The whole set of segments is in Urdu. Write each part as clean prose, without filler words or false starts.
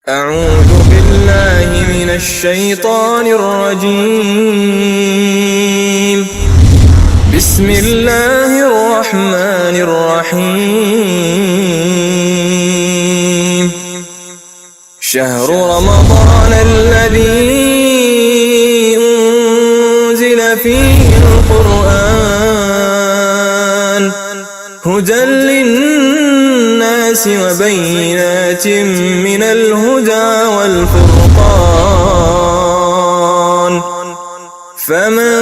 أعوذ بالله من الشيطان الرجيم. بسم الله الرحمن الرحيم. شهر رمضان الذي أنزل فيه القرآن هدى للناس وبينات من الهدى والفرقان فمن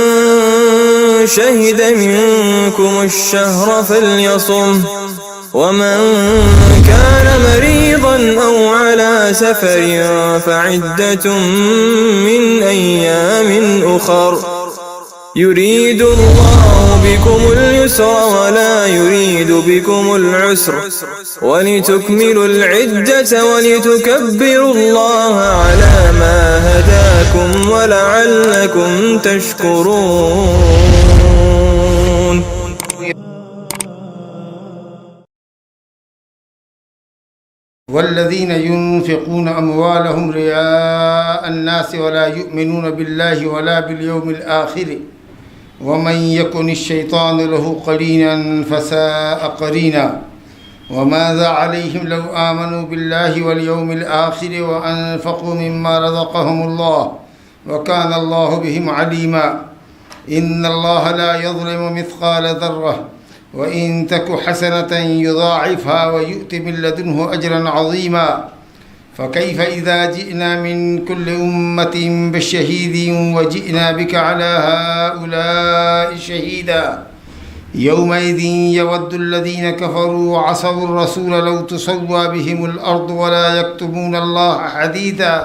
شهد منكم الشهر فليصمه ومن كان مريضا أو على سفر فعدة من أيام أخر يريد الله بكم اليسر ولا يريد بكم العسر ولتكملوا العدة ولتكبروا الله على ما هداكم ولعلكم تشكرون. والذين ينفقون أموالهم رئاء الناس ولا يؤمنون بالله ولا باليوم الآخر ومن يكن الشيطان له قرينا فساء قرينا وماذا عليهم لو آمنوا بالله واليوم الآخر وأنفقوا مما رزقهم الله وكان الله بهم عليما. إن الله لا يظلم مثقال ذرة وإن تك حسنة يضاعفها ويؤت من لدنه أجرا عظيما. فكيف إذا جئنا من كل أمة بشهيد وجئنا بك على هؤلاء شهيدا يومئذ يود الذين كفروا وعصوا الرسول لو تسوى بهم الأرض ولا يكتمون الله حديثا.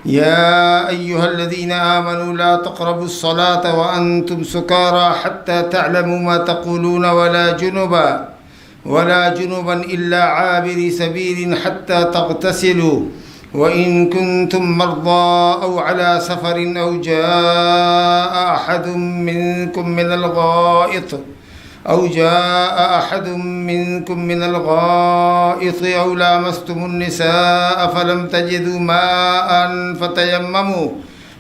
يا أيها الذين آمنوا لا تقربوا الصلاة وأنتم سكارى حتى تعلموا ما تقولون ولا جنبا إلا عابري سبيل حتى تغتسلوا وإن كنتم مرضى أو على سفر أو جاء أحد منكم من الغائط أو لامستم النساء فلم تجدوا ماء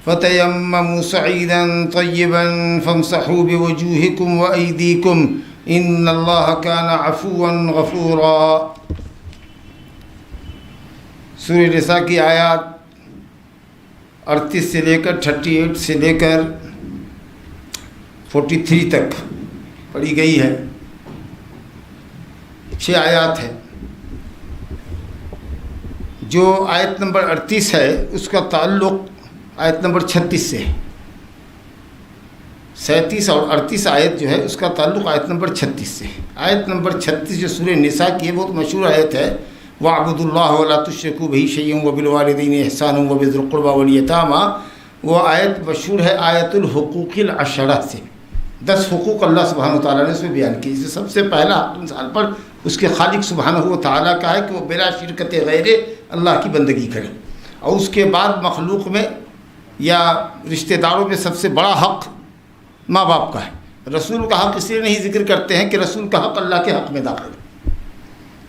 فتيمموا صعيدا طيبا فامسحوا بوجوهكم وأيديكم إن اللہ کان عفوا غفورا. سورہ نساء کی آیات 38 سے لے کر 38 سے لے کر 43 تک پڑھی گئی ہے. 6 آیات ہیں. جو آیت نمبر 38 ہے اس کا تعلق آیت نمبر 36 سے ہے. 37 اور 38 آیت جو ہے اس کا تعلق آیت نمبر 36 سے ہے. آیت نمبر 36 جو سورہ نساء کی ہے بہت مشہور آیت ہے. وَاعْبُدُوا اللَّهَ وَلَا تُشْرِكُوا بِهِ شَيْئًا وَبِالْوَالِدَيْنِ إِحْسَانًا وَبِذِي الْقُرْبَى وَالْيَتَامَى. وہ آیت مشہور ہے آیت الحقوق العشرہ سے. 10 حقوق اللہ سبحانہ وتعالیٰ نے اس میں بیان کی. سب سے پہلا حق انسان پر اس کے خالق سبحانہ وتعالیٰ کا ہے کہ وہ بلا شرکت غیر اللہ کی بندگی کرے. اور اس کے بعد مخلوق میں یا رشتہ داروں میں سب سے بڑا حق ماں باپ کا ہے. رسول کا حق اس لیے نہیں ذکر کرتے ہیں کہ رسول کا حق اللہ کے حق میں داخل ہے,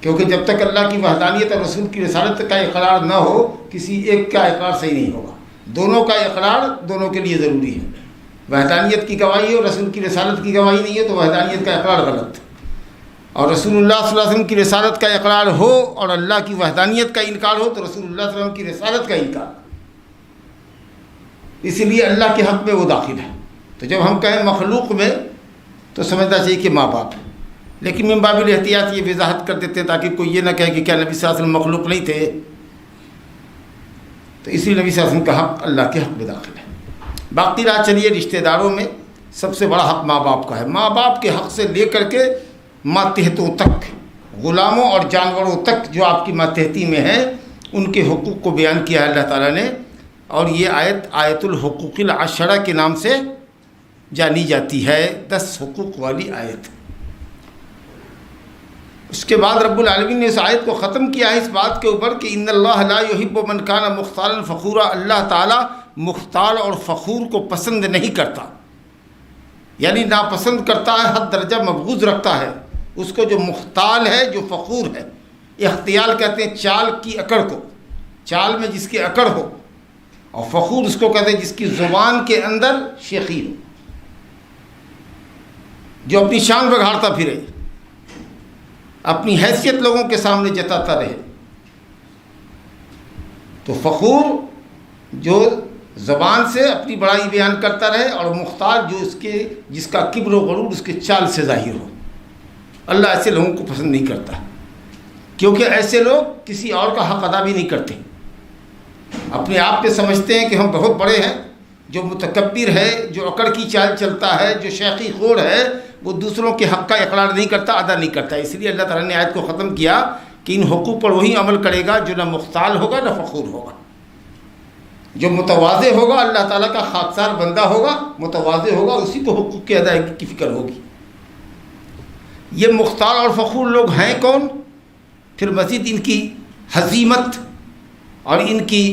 کیونکہ جب تک اللہ کی وحدانیت اور رسول کی رسالت کا اقرار نہ ہو کسی ایک کا اقرار صحیح نہیں ہوگا. دونوں کا اقرار دونوں کے لیے ضروری ہے. وحدانیت کی گواہی اور رسول کی رسالت کی گواہی نہیں ہے تو وحدانیت کا اقرار غلط. اور رسول اللہ صلی اللہ علیہ وسلم کی رسالت کا اقرار ہو اور اللہ کی وحدانیت کا انکار ہو تو رسول اللہ صلی اللہ علیہ وسلم کی رسالت کا انکار. اسی لیے اللہ کے حق میں وہ داخل ہے. تو جب ہم کہیں مخلوق میں تو سمجھنا چاہیے کہ ماں باپ ہے. لیکن من باب الاحتیاط یہ وضاحت کر دیتے ہیں تاکہ کوئی یہ نہ کہے کہ کیا نبی صلی اللہ علیہ وسلم مخلوق نہیں تھے. تو اسی لیے نبی صلی اللہ علیہ وسلم کا حق اللہ کے حق میں داخل ہے. باقی رات چلیے رشتہ داروں میں سب سے بڑا حق ماں باپ کا ہے. ماں باپ کے حق سے لے کر کے ماتحتوں تک, غلاموں اور جانوروں تک جو آپ کی ماتحتی میں ہیں ان کے حقوق کو بیان کیا ہے اللہ تعالیٰ نے. اور یہ آیت آیت الحقوق العشرہ کے نام سے جانی جاتی ہے. 10 حقوق والی آیت. اس کے بعد رب العالمین نے اس آیت کو ختم کیا ہے اس بات کے اوپر کہ ان اللہ لا یحب من کان مختالا فخورا. اللہ تعالیٰ مختال اور فخور کو پسند نہیں کرتا, یعنی ناپسند کرتا ہے, حد درجہ مبغوض رکھتا ہے اس کو جو مختال ہے, جو فخور ہے. اختیال کہتے ہیں چال کی اکڑ کو, چال میں جس کی اکڑ ہو، اور فخور اس کو کہتے ہیں جس کی زبان کے اندر شیخی ہو، جو اپنی شان بگاڑتا پھرے، اپنی حیثیت لوگوں کے سامنے جتاتا رہے۔ تو فخور جو زبان سے اپنی بڑائی بیان کرتا رہے، اور مختار جو جس کا کبر و غرور اس کے چال سے ظاہر ہو۔ اللہ ایسے لوگوں کو پسند نہیں کرتا، کیونکہ ایسے لوگ کسی اور کا حق ادا بھی نہیں کرتے، اپنے آپ پہ سمجھتے ہیں کہ ہم بہت بڑے ہیں۔ جو متکبر ہے، جو اکڑ کی چال چلتا ہے، جو شیخی خور ہے، وہ دوسروں کے حق کا اقرار نہیں کرتا، ادا نہیں کرتا۔ اس لیے اللہ تعالیٰ نے آیت کو ختم کیا کہ ان حقوق پر وہی عمل کرے گا جو نہ مختال ہوگا نہ فخور ہوگا، جو متواضع ہوگا، اللہ تعالیٰ کا خاکسار بندہ ہوگا، متواضع ہوگا، اسی کو حقوق کی ادائیگی کی فکر ہوگی۔ یہ مختال اور فخور لوگ ہیں کون؟ پھر مزید ان کی ہزیمت اور ان کی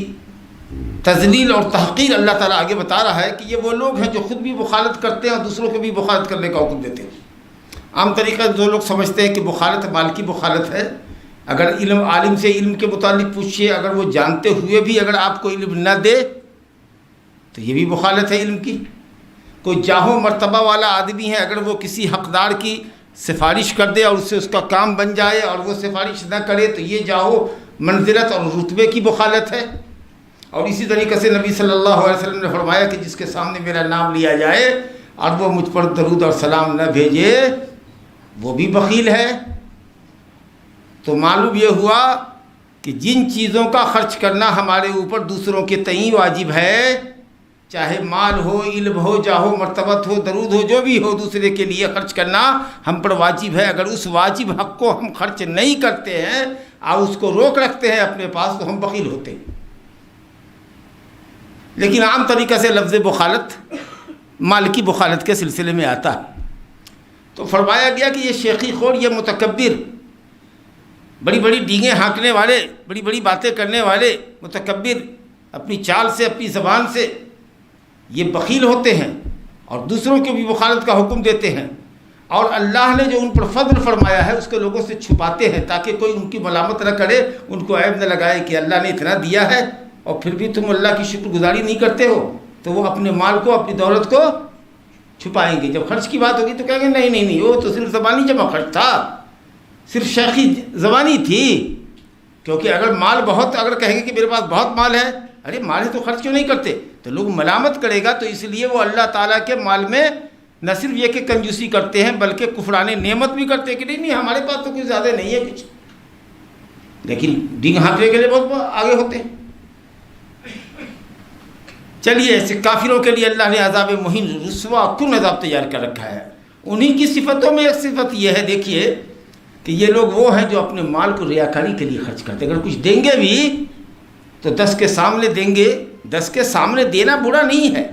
تذلیل اور تحقیر اللہ تعالیٰ آگے بتا رہا ہے کہ یہ وہ لوگ ہیں جو خود بھی مخالفت کرتے ہیں اور دوسروں کو بھی مخالفت کرنے کا حکم دیتے ہیں۔ عام طریقہ جو لوگ سمجھتے ہیں کہ مخالفت مال کی مخالفت ہے، اگر عالم سے علم کے متعلق پوچھیے، اگر وہ جانتے ہوئے بھی اگر آپ کو علم نہ دے تو یہ بھی مخالفت ہے علم کی۔ کوئی جاہ و مرتبہ والا آدمی ہے، اگر وہ کسی حقدار کی سفارش کر دے اور اس سے اس کا کام بن جائے اور وہ سفارش نہ کرے تو یہ جاہ و منزلت اور رتبے کی مخالفت ہے۔ اور اسی طریقے سے نبی صلی اللہ علیہ وسلم نے فرمایا کہ جس کے سامنے میرا نام لیا جائے اور وہ مجھ پر درود اور سلام نہ بھیجے وہ بھی بخیل ہے۔ تو معلوم یہ ہوا کہ جن چیزوں کا خرچ کرنا ہمارے اوپر دوسروں کے تئیں واجب ہے، چاہے مال ہو، علم ہو، جاہ و مرتبت ہو، درود ہو، جو بھی ہو، دوسرے کے لیے خرچ کرنا ہم پر واجب ہے۔ اگر اس واجب حق کو ہم خرچ نہیں کرتے ہیں اور اس کو روک رکھتے ہیں اپنے پاس تو ہم بخیل ہوتے ہیں۔ لیکن عام طریقہ سے لفظ بخالت مال کی بخالت کے سلسلے میں آتا ہے۔ تو فرمایا گیا کہ یہ شیخی خور، یہ متکبر، بڑی بڑی ڈینگیں ہانکنے والے، بڑی بڑی باتیں کرنے والے متکبر، اپنی چال سے، اپنی زبان سے یہ بخیل ہوتے ہیں اور دوسروں کی بھی بخالت کا حکم دیتے ہیں، اور اللہ نے جو ان پر فضل فرمایا ہے اس کو لوگوں سے چھپاتے ہیں تاکہ کوئی ان کی ملامت نہ کرے، ان کو عیب نہ لگائے کہ اللہ نے اتنا دیا ہے اور پھر بھی تم اللہ کی شکر گزاری نہیں کرتے ہو۔ تو وہ اپنے مال کو، اپنی دولت کو چھپائیں گے۔ جب خرچ کی بات ہوگی تو کہیں گے نہیں وہ تو صرف زبانی جمع خرچ تھا، صرف شیخی زبانی تھی۔ کیونکہ اگر مال بہت، اگر کہیں گے کہ میرے پاس بہت مال ہے، ارے مال ہے تو خرچ کیوں نہیں کرتے، تو لوگ ملامت کرے گا۔ تو اس لیے وہ اللہ تعالیٰ کے مال میں نہ صرف یہ کہ کنجوسی کرتے ہیں بلکہ کفران نعمت بھی کرتے ہیں کہ نہیں ہمارے پاس تو کچھ زیادہ نہیں ہے کچھ، لیکن ڈینگ ہانکنے کے لیے بہت آگے ہوتے ہیں۔ چلیے، ایسے کافروں کے لیے اللہ نے عذاب مہین، رسوا کن عذاب تیار کر رکھا ہے۔ انہی کی صفتوں میں ایک صفت یہ ہے، دیکھیے کہ یہ لوگ وہ ہیں جو اپنے مال کو ریاکاری کے لیے خرچ کرتے ہیں۔ اگر کچھ دیں گے بھی تو 10 کے سامنے دیں گے۔ 10 کے سامنے دینا برا نہیں ہے،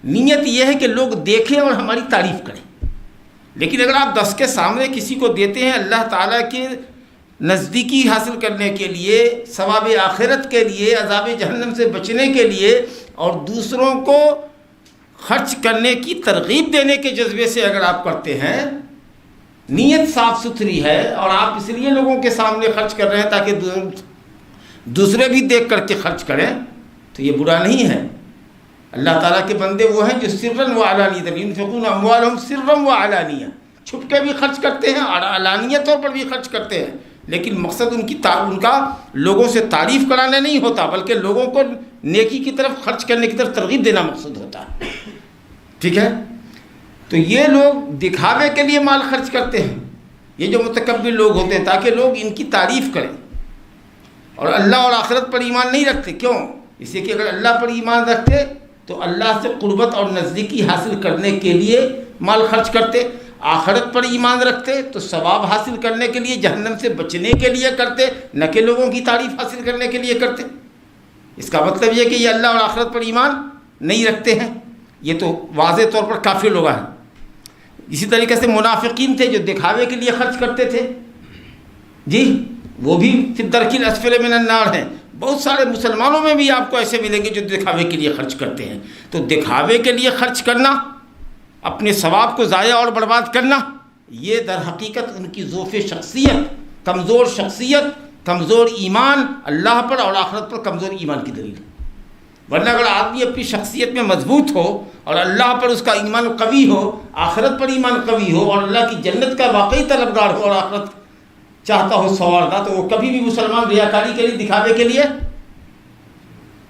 نیت یہ ہے کہ لوگ دیکھیں اور ہماری تعریف کریں۔ لیکن اگر آپ 10 کے سامنے کسی کو دیتے ہیں اللہ تعالیٰ کے نزدیکی حاصل کرنے کے لیے، ثواب آخرت کے لیے، عذاب جہنم سے بچنے کے لیے، اور دوسروں کو خرچ کرنے کی ترغیب دینے کے جذبے سے اگر آپ کرتے ہیں، نیت صاف ستھری ہے اور آپ اس لیے لوگوں کے سامنے خرچ کر رہے ہیں تاکہ دوسرے بھی دیکھ کر کے خرچ کریں، تو یہ برا نہیں ہے۔ اللہ تعالیٰ کے بندے وہ ہیں جو سرًا و علانیۃ ينفقون اموالهم سرًا و علانیہ، چھپ کے بھی خرچ کرتے ہیں اور علانیہ طور پر بھی خرچ کرتے ہیں، لیکن مقصد ان کا لوگوں سے تعریف کرانا نہیں ہوتا بلکہ لوگوں کو نیکی کی طرف، خرچ کرنے کی طرف ترغیب دینا مقصود ہوتا ہے۔ ٹھیک ہے، تو یہ لوگ دکھاوے کے لیے مال خرچ کرتے ہیں، یہ جو متکبر لوگ ہوتے ہیں، تاکہ لوگ ان کی تعریف کریں، اور اللہ اور آخرت پر ایمان نہیں رکھتے۔ کیوں؟ اس لیے کہ اگر اللہ پر ایمان رکھتے تو اللہ سے قربت اور نزدیکی حاصل کرنے کے لیے مال خرچ کرتے، آخرت پر ایمان رکھتے تو ثواب حاصل کرنے کے لیے، جہنم سے بچنے کے لیے کرتے، نہ کہ لوگوں کی تعریف حاصل کرنے کے لیے کرتے۔ اس کا مطلب یہ کہ یہ اللہ اور آخرت پر ایمان نہیں رکھتے ہیں، یہ تو واضح طور پر کافر لوگ ہیں۔ اسی طریقے سے منافقین تھے جو دکھاوے کے لیے خرچ کرتے تھے، جی وہ بھی فی الدرک الاسفل من النار ہیں۔ بہت سارے مسلمانوں میں بھی آپ کو ایسے ملیں گے جو دکھاوے کے لیے خرچ کرتے ہیں۔ تو دکھاوے کے لیے خرچ کرنا، اپنے ثواب کو ضائع اور برباد کرنا، یہ در حقیقت ان کی ضعف شخصیت، کمزور شخصیت، کمزور ایمان اللہ پر اور آخرت پر کمزور ایمان کی دلیل ہے۔ ورنہ اگر آدمی اپنی شخصیت میں مضبوط ہو اور اللہ پر اس کا ایمان قوی ہو، آخرت پر ایمان قوی ہو اور اللہ کی جنت کا واقعی طلبگار ہو اور آخرت چاہتا ہو سنوارتا، تو وہ کبھی بھی مسلمان ریاکاری کے لیے، دکھاوے کے لیے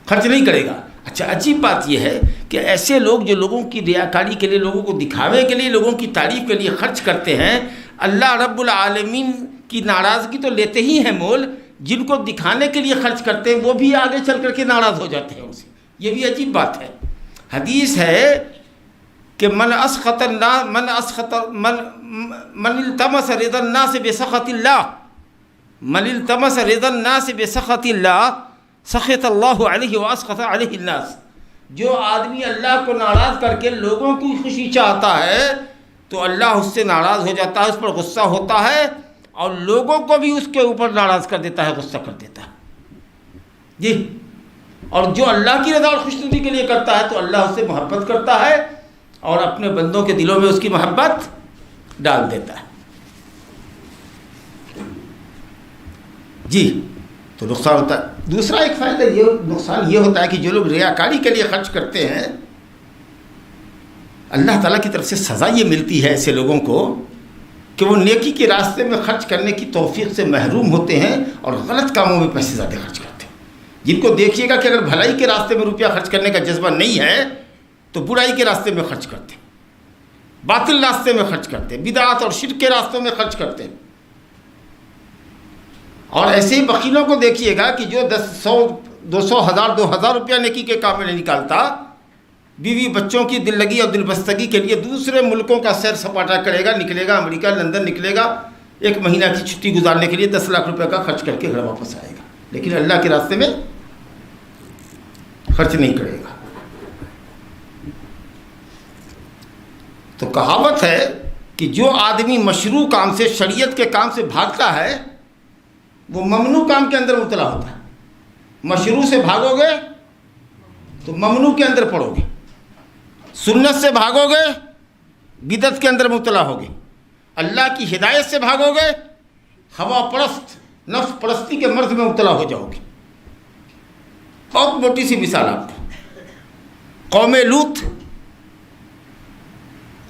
خرچ نہیں کرے گا۔ اچھا، عجیب بات یہ ہے کہ ایسے لوگ جو لوگوں کی ریاکاری کے لیے، لوگوں کو دکھاوے کے لیے، لوگوں کی تعریف کے لیے خرچ کرتے ہیں، اللہ رب العالمین کی ناراضگی تو لیتے ہی ہیں مول، جن کو دکھانے کے لیے خرچ کرتے ہیں وہ بھی آگے چل کر کے ناراض ہو جاتے ہیں ان سے۔ یہ بھی عجیب بات ہے۔ حدیث ہے کہ من التمس رضا الناس بسخط اللہ، من التمس رضا الناس بسخط اللہ سخط اللہ علیہ واسخط علیہ الناس۔ جو آدمی اللہ کو ناراض کر کے لوگوں کی خوشی چاہتا ہے تو اللہ اس سے ناراض ہو جاتا ہے، اس پر غصہ ہوتا ہے اور لوگوں کو بھی اس کے اوپر ناراض کر دیتا ہے، غصہ کر دیتا ہے جی۔ اور جو اللہ کی رضا اور خوشنودی کے لیے کرتا ہے تو اللہ اس سے محبت کرتا ہے اور اپنے بندوں کے دلوں میں اس کی محبت ڈال دیتا ہے جی۔ تو نقصان ہوتا ہے۔ دوسرا ایک فائدہ نقصان یہ ہوتا ہے کہ جو لوگ ریاکاری کے لیے خرچ کرتے ہیں، اللہ تعالیٰ کی طرف سے سزا یہ ملتی ہے ایسے لوگوں کو کہ وہ نیکی کے راستے میں خرچ کرنے کی توفیق سے محروم ہوتے ہیں اور غلط کاموں میں پیسے زیادہ خرچ کرتے ہیں۔ جن کو دیکھیے گا کہ اگر بھلائی کے راستے میں روپیہ خرچ کرنے کا جذبہ نہیں ہے تو برائی کے راستے میں خرچ کرتے ہیں، باطل راستے میں خرچ کرتے ہیں، بدعات اور شرک کے راستوں میں خرچ کرتے ہیں۔ اور ایسے ہی بخیلوں کو دیکھیے گا کہ جو 100، 200، 1000، 2000 روپیہ نیکی کے کام میں نہیں نکالتا، بیوی بچوں کی دل لگی اور دل بستگی کے لیے دوسرے ملکوں کا سیر سپاٹا کرے گا، نکلے گا امریکہ، لندن نکلے گا، 1 مہینہ کی چھٹی گزارنے کے لیے 10 لاکھ روپے کا خرچ کر کے گھر واپس آئے گا، لیکن اللہ کے راستے میں خرچ نہیں کرے گا۔ تو کہاوت ہے کہ جو آدمی مشروع کام سے، شریعت کے کام سے بھاگتا ہے وہ ممنوع کام کے اندر مبتلا ہوتا ہے۔ مشروع سے بھاگو گے تو ممنوع کے اندر پڑو گے، سنت سے بھاگو گے بدعت کے اندر مبتلا ہوگے، اللہ کی ہدایت سے بھاگو گے ہوا پرست، نفس پرستی کے مرض میں مبتلا ہو جاؤ گے۔ بہت موٹی سی مثال آپ کو، قوم لوط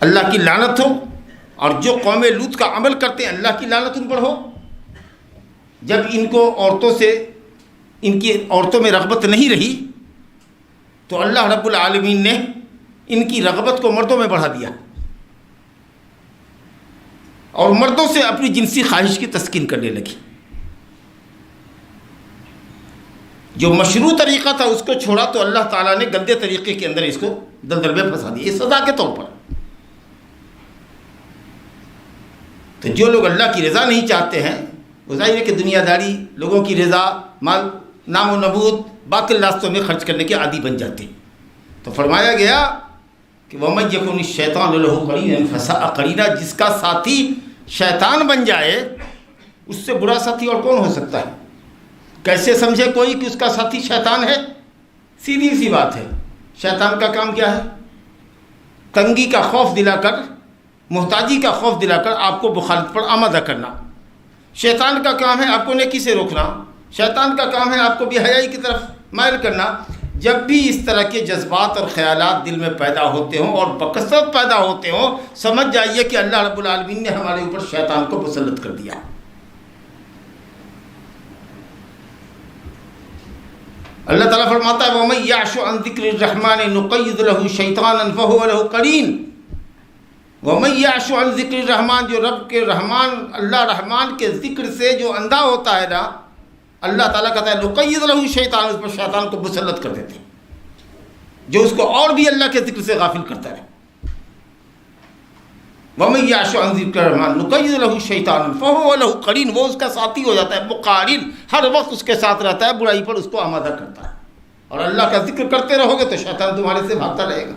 اللہ کی لعنت ہو، اور جو قوم لوط کا عمل کرتے ہیں اللہ کی لعنت ان پر ہو۔ جب ان کو عورتوں سے، ان کی عورتوں میں رغبت نہیں رہی تو اللہ رب العالمین نے ان کی رغبت کو مردوں میں بڑھا دیا اور مردوں سے اپنی جنسی خواہش کی تسکین کرنے لگی۔ جو مشروع طریقہ تھا اس کو چھوڑا تو اللہ تعالیٰ نے گندے طریقے کے اندر اس کو دلدل میں پھنسا دیا، یہ سزا کے طور پر۔ تو جو لوگ اللہ کی رضا نہیں چاہتے ہیں، وہ ظاہر ہے کہ دنیا داری، لوگوں کی رضا، مال، نام و نمود، باطل راستوں میں خرچ کرنے کے عادی بن جاتے ہیں۔ تو فرمایا گیا کہ وَمَن يَكُنِ الشَّيْطَانُ لَهُ قَرِينًا فَسَاءَ قَرِينًا، جس کا ساتھی شیطان بن جائے اس سے برا ساتھی اور کون ہو سکتا ہے؟ کیسے سمجھے کوئی کہ اس کا ساتھی شیطان ہے؟ سیدھی سی بات ہے، شیطان کا کام کیا ہے؟ تنگی کا خوف دلا کر، محتاجی کا خوف دلا کر آپ کو مخالفت پر آمادہ کرنا۔ شیطان کا کام ہے آپ کو نیکی سے روکنا، شیطان کا کام ہے آپ کو بے حیائی کی طرف مائل کرنا۔ جب بھی اس طرح کے جذبات اور خیالات دل میں پیدا ہوتے ہوں اور بکثرت پیدا ہوتے ہوں، سمجھ جائیے کہ اللہ رب العالمین نے ہمارے اوپر شیطان کو مسلط کر دیا۔ اللہ تعالیٰ فرماتا ہے وَمَن يَعْشُ عَن ذِكْرِ الرَّحْمَنِ نُقَيِّضْ لَهُ شَيْطَانًا فَهُوَ لَهُ قَرِينٌ۔ وَمَن يَعْشُ عَن ذِكْرِ الرَّحْمَنِ، جو رب کے رحمان، اللہ رحمان کے ذکر سے جو اندھا ہوتا ہے نا، اللہ تعالیٰ کہتا ہے نُقَيِّضْ لَهُ شَيْطَانًا، اس پر شیطان کو مسلط کر دیتے ہیں جو اس کو اور بھی اللہ کے ذکر سے غافل کرتا ہے۔ وَمَن يَعْشُ عَن ذِكْرِ الرَّحْمَنِ نُقَيِّضْ لَهُ شَيْطَانًا فَهُوَ لَهُ قَرِينٌ، وہ اس کا ساتھی ہو جاتا ہے، مقارن، ہر وقت اس کے ساتھ رہتا ہے، برائی پر اس کو آمادہ کرتا ہے۔ اور اللہ کا ذکر کرتے رہو گے تو شیطان تمہارے سے بھاگتا رہے گا۔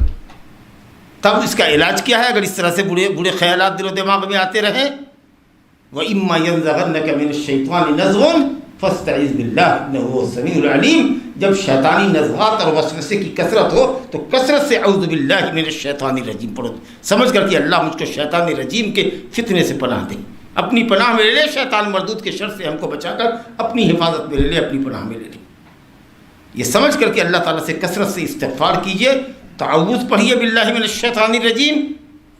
تب اس کا علاج کیا ہے؟ اگر اس طرح سے برے خیالات دل و دماغ میں آتے رہیں، وَإِمَّا يَنزَغَنَّكَ مِنَ الشَّيْطَانِ نَزْغٌ فَاسْتَعِذْ بِاللَّهِ إِنَّهُ هُوَ السَّمِيعُ الْعَلِيمُ۔ جب شیطانی نزغات اور وسوسے کی کثرت ہو تو کثرت سے اعوذ باللہ من الشیطان الرجیم پڑھو، سمجھ کر کہ اللہ مجھ کو شیطان رجیم کے فتنے سے پناہ دے، اپنی پناہ میں لے لے، شیطان مردود کے شر سے ہم کو بچا کر اپنی حفاظت میں لے لے، اپنی پناہ میں لے لے۔ یہ سمجھ کر کے اللہ تعالیٰ سے کثرت سے استغفار کیجئے، تعوذ پڑھیے باللہ من الشیطان الرجیم،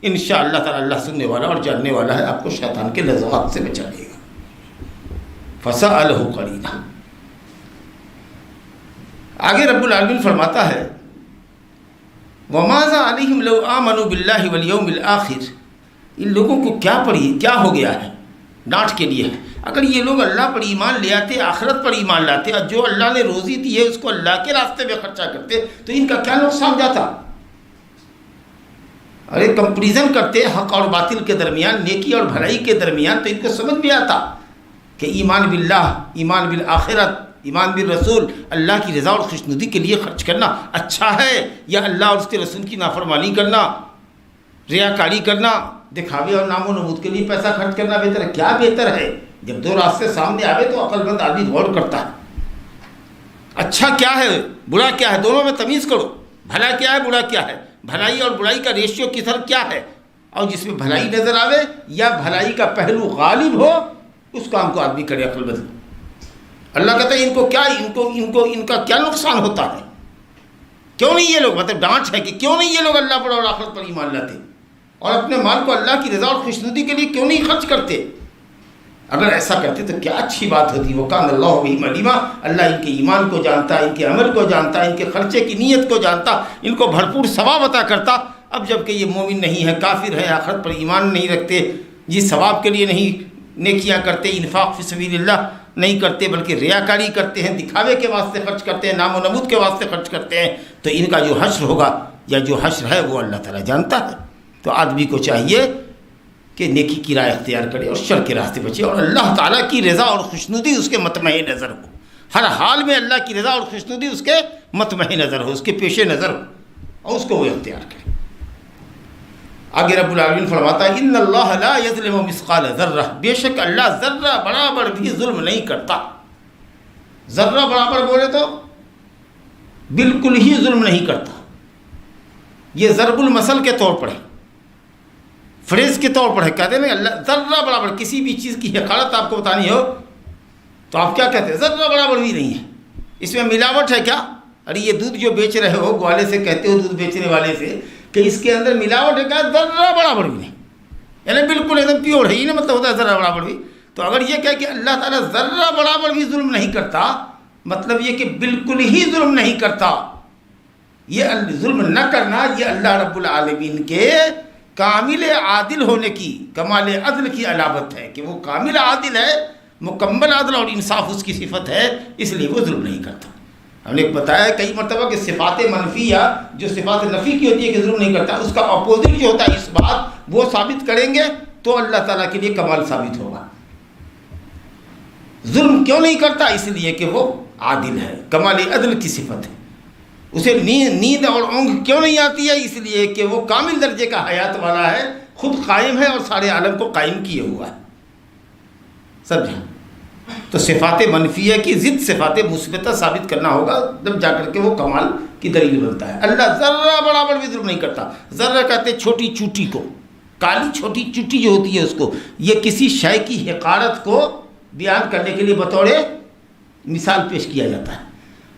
انشاءاللہ تعالیٰ اللہ سننے والا اور جاننے والا ہے، آپ کو شیطان کے لذات سے بچا لے گا۔ فَسَأَلَهُ قَرِينًا۔ آگے رب العالمین فرماتا ہے وَمَاذَا عَلَيْهِمْ لَوْ آمَنُوا بِاللَّهِ وَالْيَوْمِ الْآخِرِ، ان لوگوں کو کیا ہو گیا ہے، ڈانٹ کے لیے ہے۔ اگر یہ لوگ اللہ پر ایمان لے آتے، آخرت پر ایمان لاتے، اور جو اللہ نے روزی دی ہے اس کو اللہ کے راستے میں خرچہ کرتے، تو ان کا کیا نقصان جاتا؟ ارے کمپریزن کرتے حق اور باطل کے درمیان، نیکی اور بھلائی کے درمیان، تو ان کو سمجھ بھی آتا کہ ایمان باللہ، ایمان بالآخرت، ایمان بالرسول، اللہ کی رضا اور خوشنودی کے لیے خرچ کرنا اچھا ہے، یا اللہ اور اس کے رسول کی نافرمانی کرنا، ریاکاری کرنا، دکھاوے اور نام و نمود کے لیے پیسہ خرچ کرنا بہتر ہے؟ کیا بہتر ہے؟ جب دو راستے سامنے آوے تو عقل مند آدمی غور کرتا ہے، اچھا کیا ہے برا کیا ہے، دونوں میں تمیز کرو، بھلا کیا ہے برا کیا ہے، بھلائی اور برائی کا ریشیو کی طرف کیا ہے، اور جس میں بھلائی نظر آوے یا بھلائی کا پہلو غالب ہو اس کام کو آدمی کرے عقل مند۔ اللہ کہتا ہے ان کا کیا نقصان ہوتا ہے؟ کیوں نہیں یہ لوگ، مطلب ڈانٹ ہے کہ کیوں نہیں یہ لوگ اللہ پر اور آخرت پر ایمان لاتے، اور اپنے مال کو اللہ کی رضا اور خوشنودی کے لیے کیوں نہیں خرچ کرتے؟ اگر ایسا کرتے تو کیا اچھی بات ہوتی۔ وَكَانَ اللَّهُ بِهِمْ عَلِيمًا، اللہ ان کے ایمان کو جانتا، ان کے عمل کو جانتا، ان کے خرچے کی نیت کو جانتا، ان کو بھرپور ثواب عطا کرتا۔ اب جب کہ یہ مومن نہیں ہے، کافر ہے، آخرت پر ایمان نہیں رکھتے، جس ثواب کے لیے نہیں نیکیاں کرتے، انفاق فی سبیل اللہ نہیں کرتے، بلکہ ریاکاری کرتے ہیں، دکھاوے کے واسطے خرچ کرتے ہیں، نام و نمود کے واسطے خرچ کرتے ہیں، تو ان کا جو حشر ہوگا یا جو حشر ہے وہ اللہ تعالیٰ جانتا ہے۔ تو آدمی کو چاہیے کہ نیکی کی رائے اختیار کرے اور شر کے راستے بچے، اور اللہ تعالیٰ کی رضا اور خوشنودی اس کے مطمع نظر ہو، ہر حال میں اللہ کی رضا اور خوشنودی اس کے مطمع نظر ہو، اس کے پیش نظر ہو، اور اس کو وہ اختیار کرے۔ آگے رب العالمین فرماتا ہے ان اللہ لا یظلم مثقال ذرہ، بے شک اللہ ذرہ برابر بھی ظلم نہیں کرتا۔ ذرہ برابر بولے تو بالکل ہی ظلم نہیں کرتا، یہ ضرب المثل کے طور پر ہے، فریز کے طور پر ہے، کہتے ہیں نا اللہ ذرہ برابر، کسی بھی چیز کی حقارت آپ کو بتانی ہو تو آپ کیا کہتے ہیں؟ ذرہ برابر بھی نہیں ہے، اس میں ملاوٹ ہے کیا؟ ارے یہ دودھ جو بیچ رہے ہو، گوالے سے کہتے ہو دودھ بیچنے والے سے کہ اس کے اندر ملاوٹ ہے کیا؟ ذرہ برابر بھی نہیں، یعنی بالکل ایک دم پیور ہے، یہ نہیں مطلب ہوتا ہے ذرہ برابر بھی۔ تو اگر یہ کہے کہ اللہ تعالیٰ ذرہ برابر بھی ظلم نہیں کرتا، مطلب یہ کہ بالکل ہی ظلم نہیں کرتا، یہ ظلم نہ کرنا یہ اللہ رب العالمین کے کامل عادل ہونے کی، کمال عدل کی علامت ہے کہ وہ کامل عادل ہے، مکمل عدل اور انصاف اس کی صفت ہے، اس لیے وہ ظلم نہیں کرتا۔ ہم نے بتایا کئی مرتبہ کہ صفات منفیہ جو صفات نفی کی ہوتی ہے کہ ظلم نہیں کرتا، اس کا اپوزٹ جو ہوتا ہے اس بات وہ ثابت کریں گے تو اللہ تعالیٰ کے لیے کمال ثابت ہوگا۔ ظلم کیوں نہیں کرتا؟ اس لیے کہ وہ عادل ہے، کمال عدل کی صفت ہے۔ اسے نیند اور اونگ کیوں نہیں آتی ہے؟ اس لیے کہ وہ کامل درجے کا حیات والا ہے، خود قائم ہے اور سارے عالم کو قائم کیے ہوا ہے۔ سمجھا؟ تو صفات منفیہ کی ضد صفات مثبتہ ثابت کرنا ہوگا، جب جا کر کے وہ کمال کی دلیل بنتا ہے۔ اللہ ذرہ برابر بھی ظلم نہیں کرتا۔ ذرہ کہتے چھوٹی چوٹی کو، کالی چھوٹی چوٹی جو ہوتی ہے اس کو، یہ کسی شے کی حقارت کو بیان کرنے کے لیے بطور مثال پیش کیا جاتا ہے۔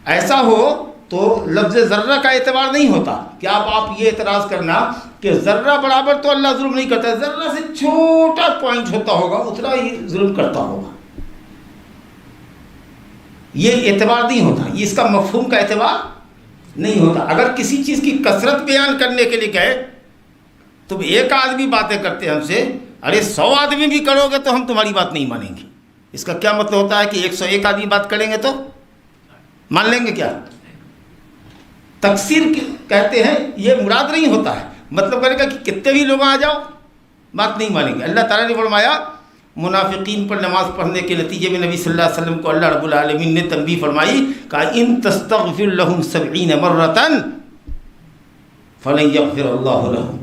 ایسا ہو تو لفظ ذرہ کا اعتبار نہیں ہوتا کہ آپ یہ اعتراض کرنا کہ ذرہ برابر تو اللہ ظلم نہیں کرتا، ذرہ سے چھوٹا پوائنٹ ہوتا ہوگا اتنا ہی ظلم کرتا ہوگا، یہ اعتبار نہیں ہوتا، یہ اس کا مفہوم کا اعتبار نہیں ہوتا۔ اگر کسی چیز کی کثرت بیان کرنے کے لیے کہے تو ایک آدمی باتیں کرتے ہیں ہم سے، ارے 100 آدمی بھی کرو گے تو ہم تمہاری بات نہیں مانیں گے، اس کا کیا مطلب ہوتا ہے کہ 101 آدمی بات کریں گے تو مان لیں گے کیا؟ تکثیر کہتے ہیں یہ مراد نہیں ہوتا ہے، مطلب کرے گا کہ کتنے بھی لوگ آ جاؤ بات نہیں مانیں گے۔ اللہ تعالیٰ نے فرمایا منافقین پر نماز پڑھنے کے نتیجے میں نبی صلی اللہ علیہ وسلم کو اللہ رب العالمین نے تنبیہ فرمائی، کہا ان تستغفر لهم 70 مرة فلن يغفر الله لهم،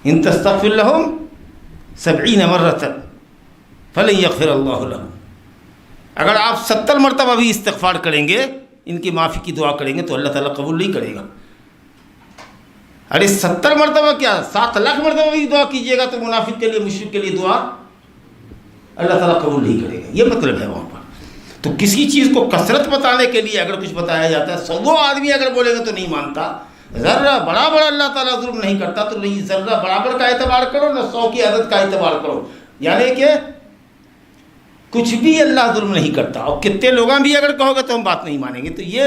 ان تستغفر لهم 70 مرة فلن يغفر الله لهم، اگر آپ 70 مرتبہ بھی استغفار کریں گے، ان کی معافی کی دعا کریں گے تو اللہ تعالیٰ قبول نہیں کرے گا۔ ارے 70 مرتبہ کیا 7 لاکھ مرتبہ بھی دعا کیجیے گا تو منافق کے لیے، مشرک کے لیے دعا اللہ تعالیٰ قبول نہیں کرے گا، یہ مطلب ہے وہاں پر۔ تو کسی چیز کو کثرت بتانے کے لیے اگر کچھ بتایا جاتا ہے، 100 آدمی اگر بولے گا تو نہیں مانتا، ذرہ برابر اللہ تعالیٰ ظلم نہیں کرتا، تو نہیں ذرہ برابر کا اعتبار کرو نہ 100 کی عدد کا اعتبار کرو، یعنی کہ کچھ بھی اللہ ظلم نہیں کرتا۔ اور کتنے لوگوں بھی اگر کہو گے تو ہم بات نہیں مانیں گے، تو یہ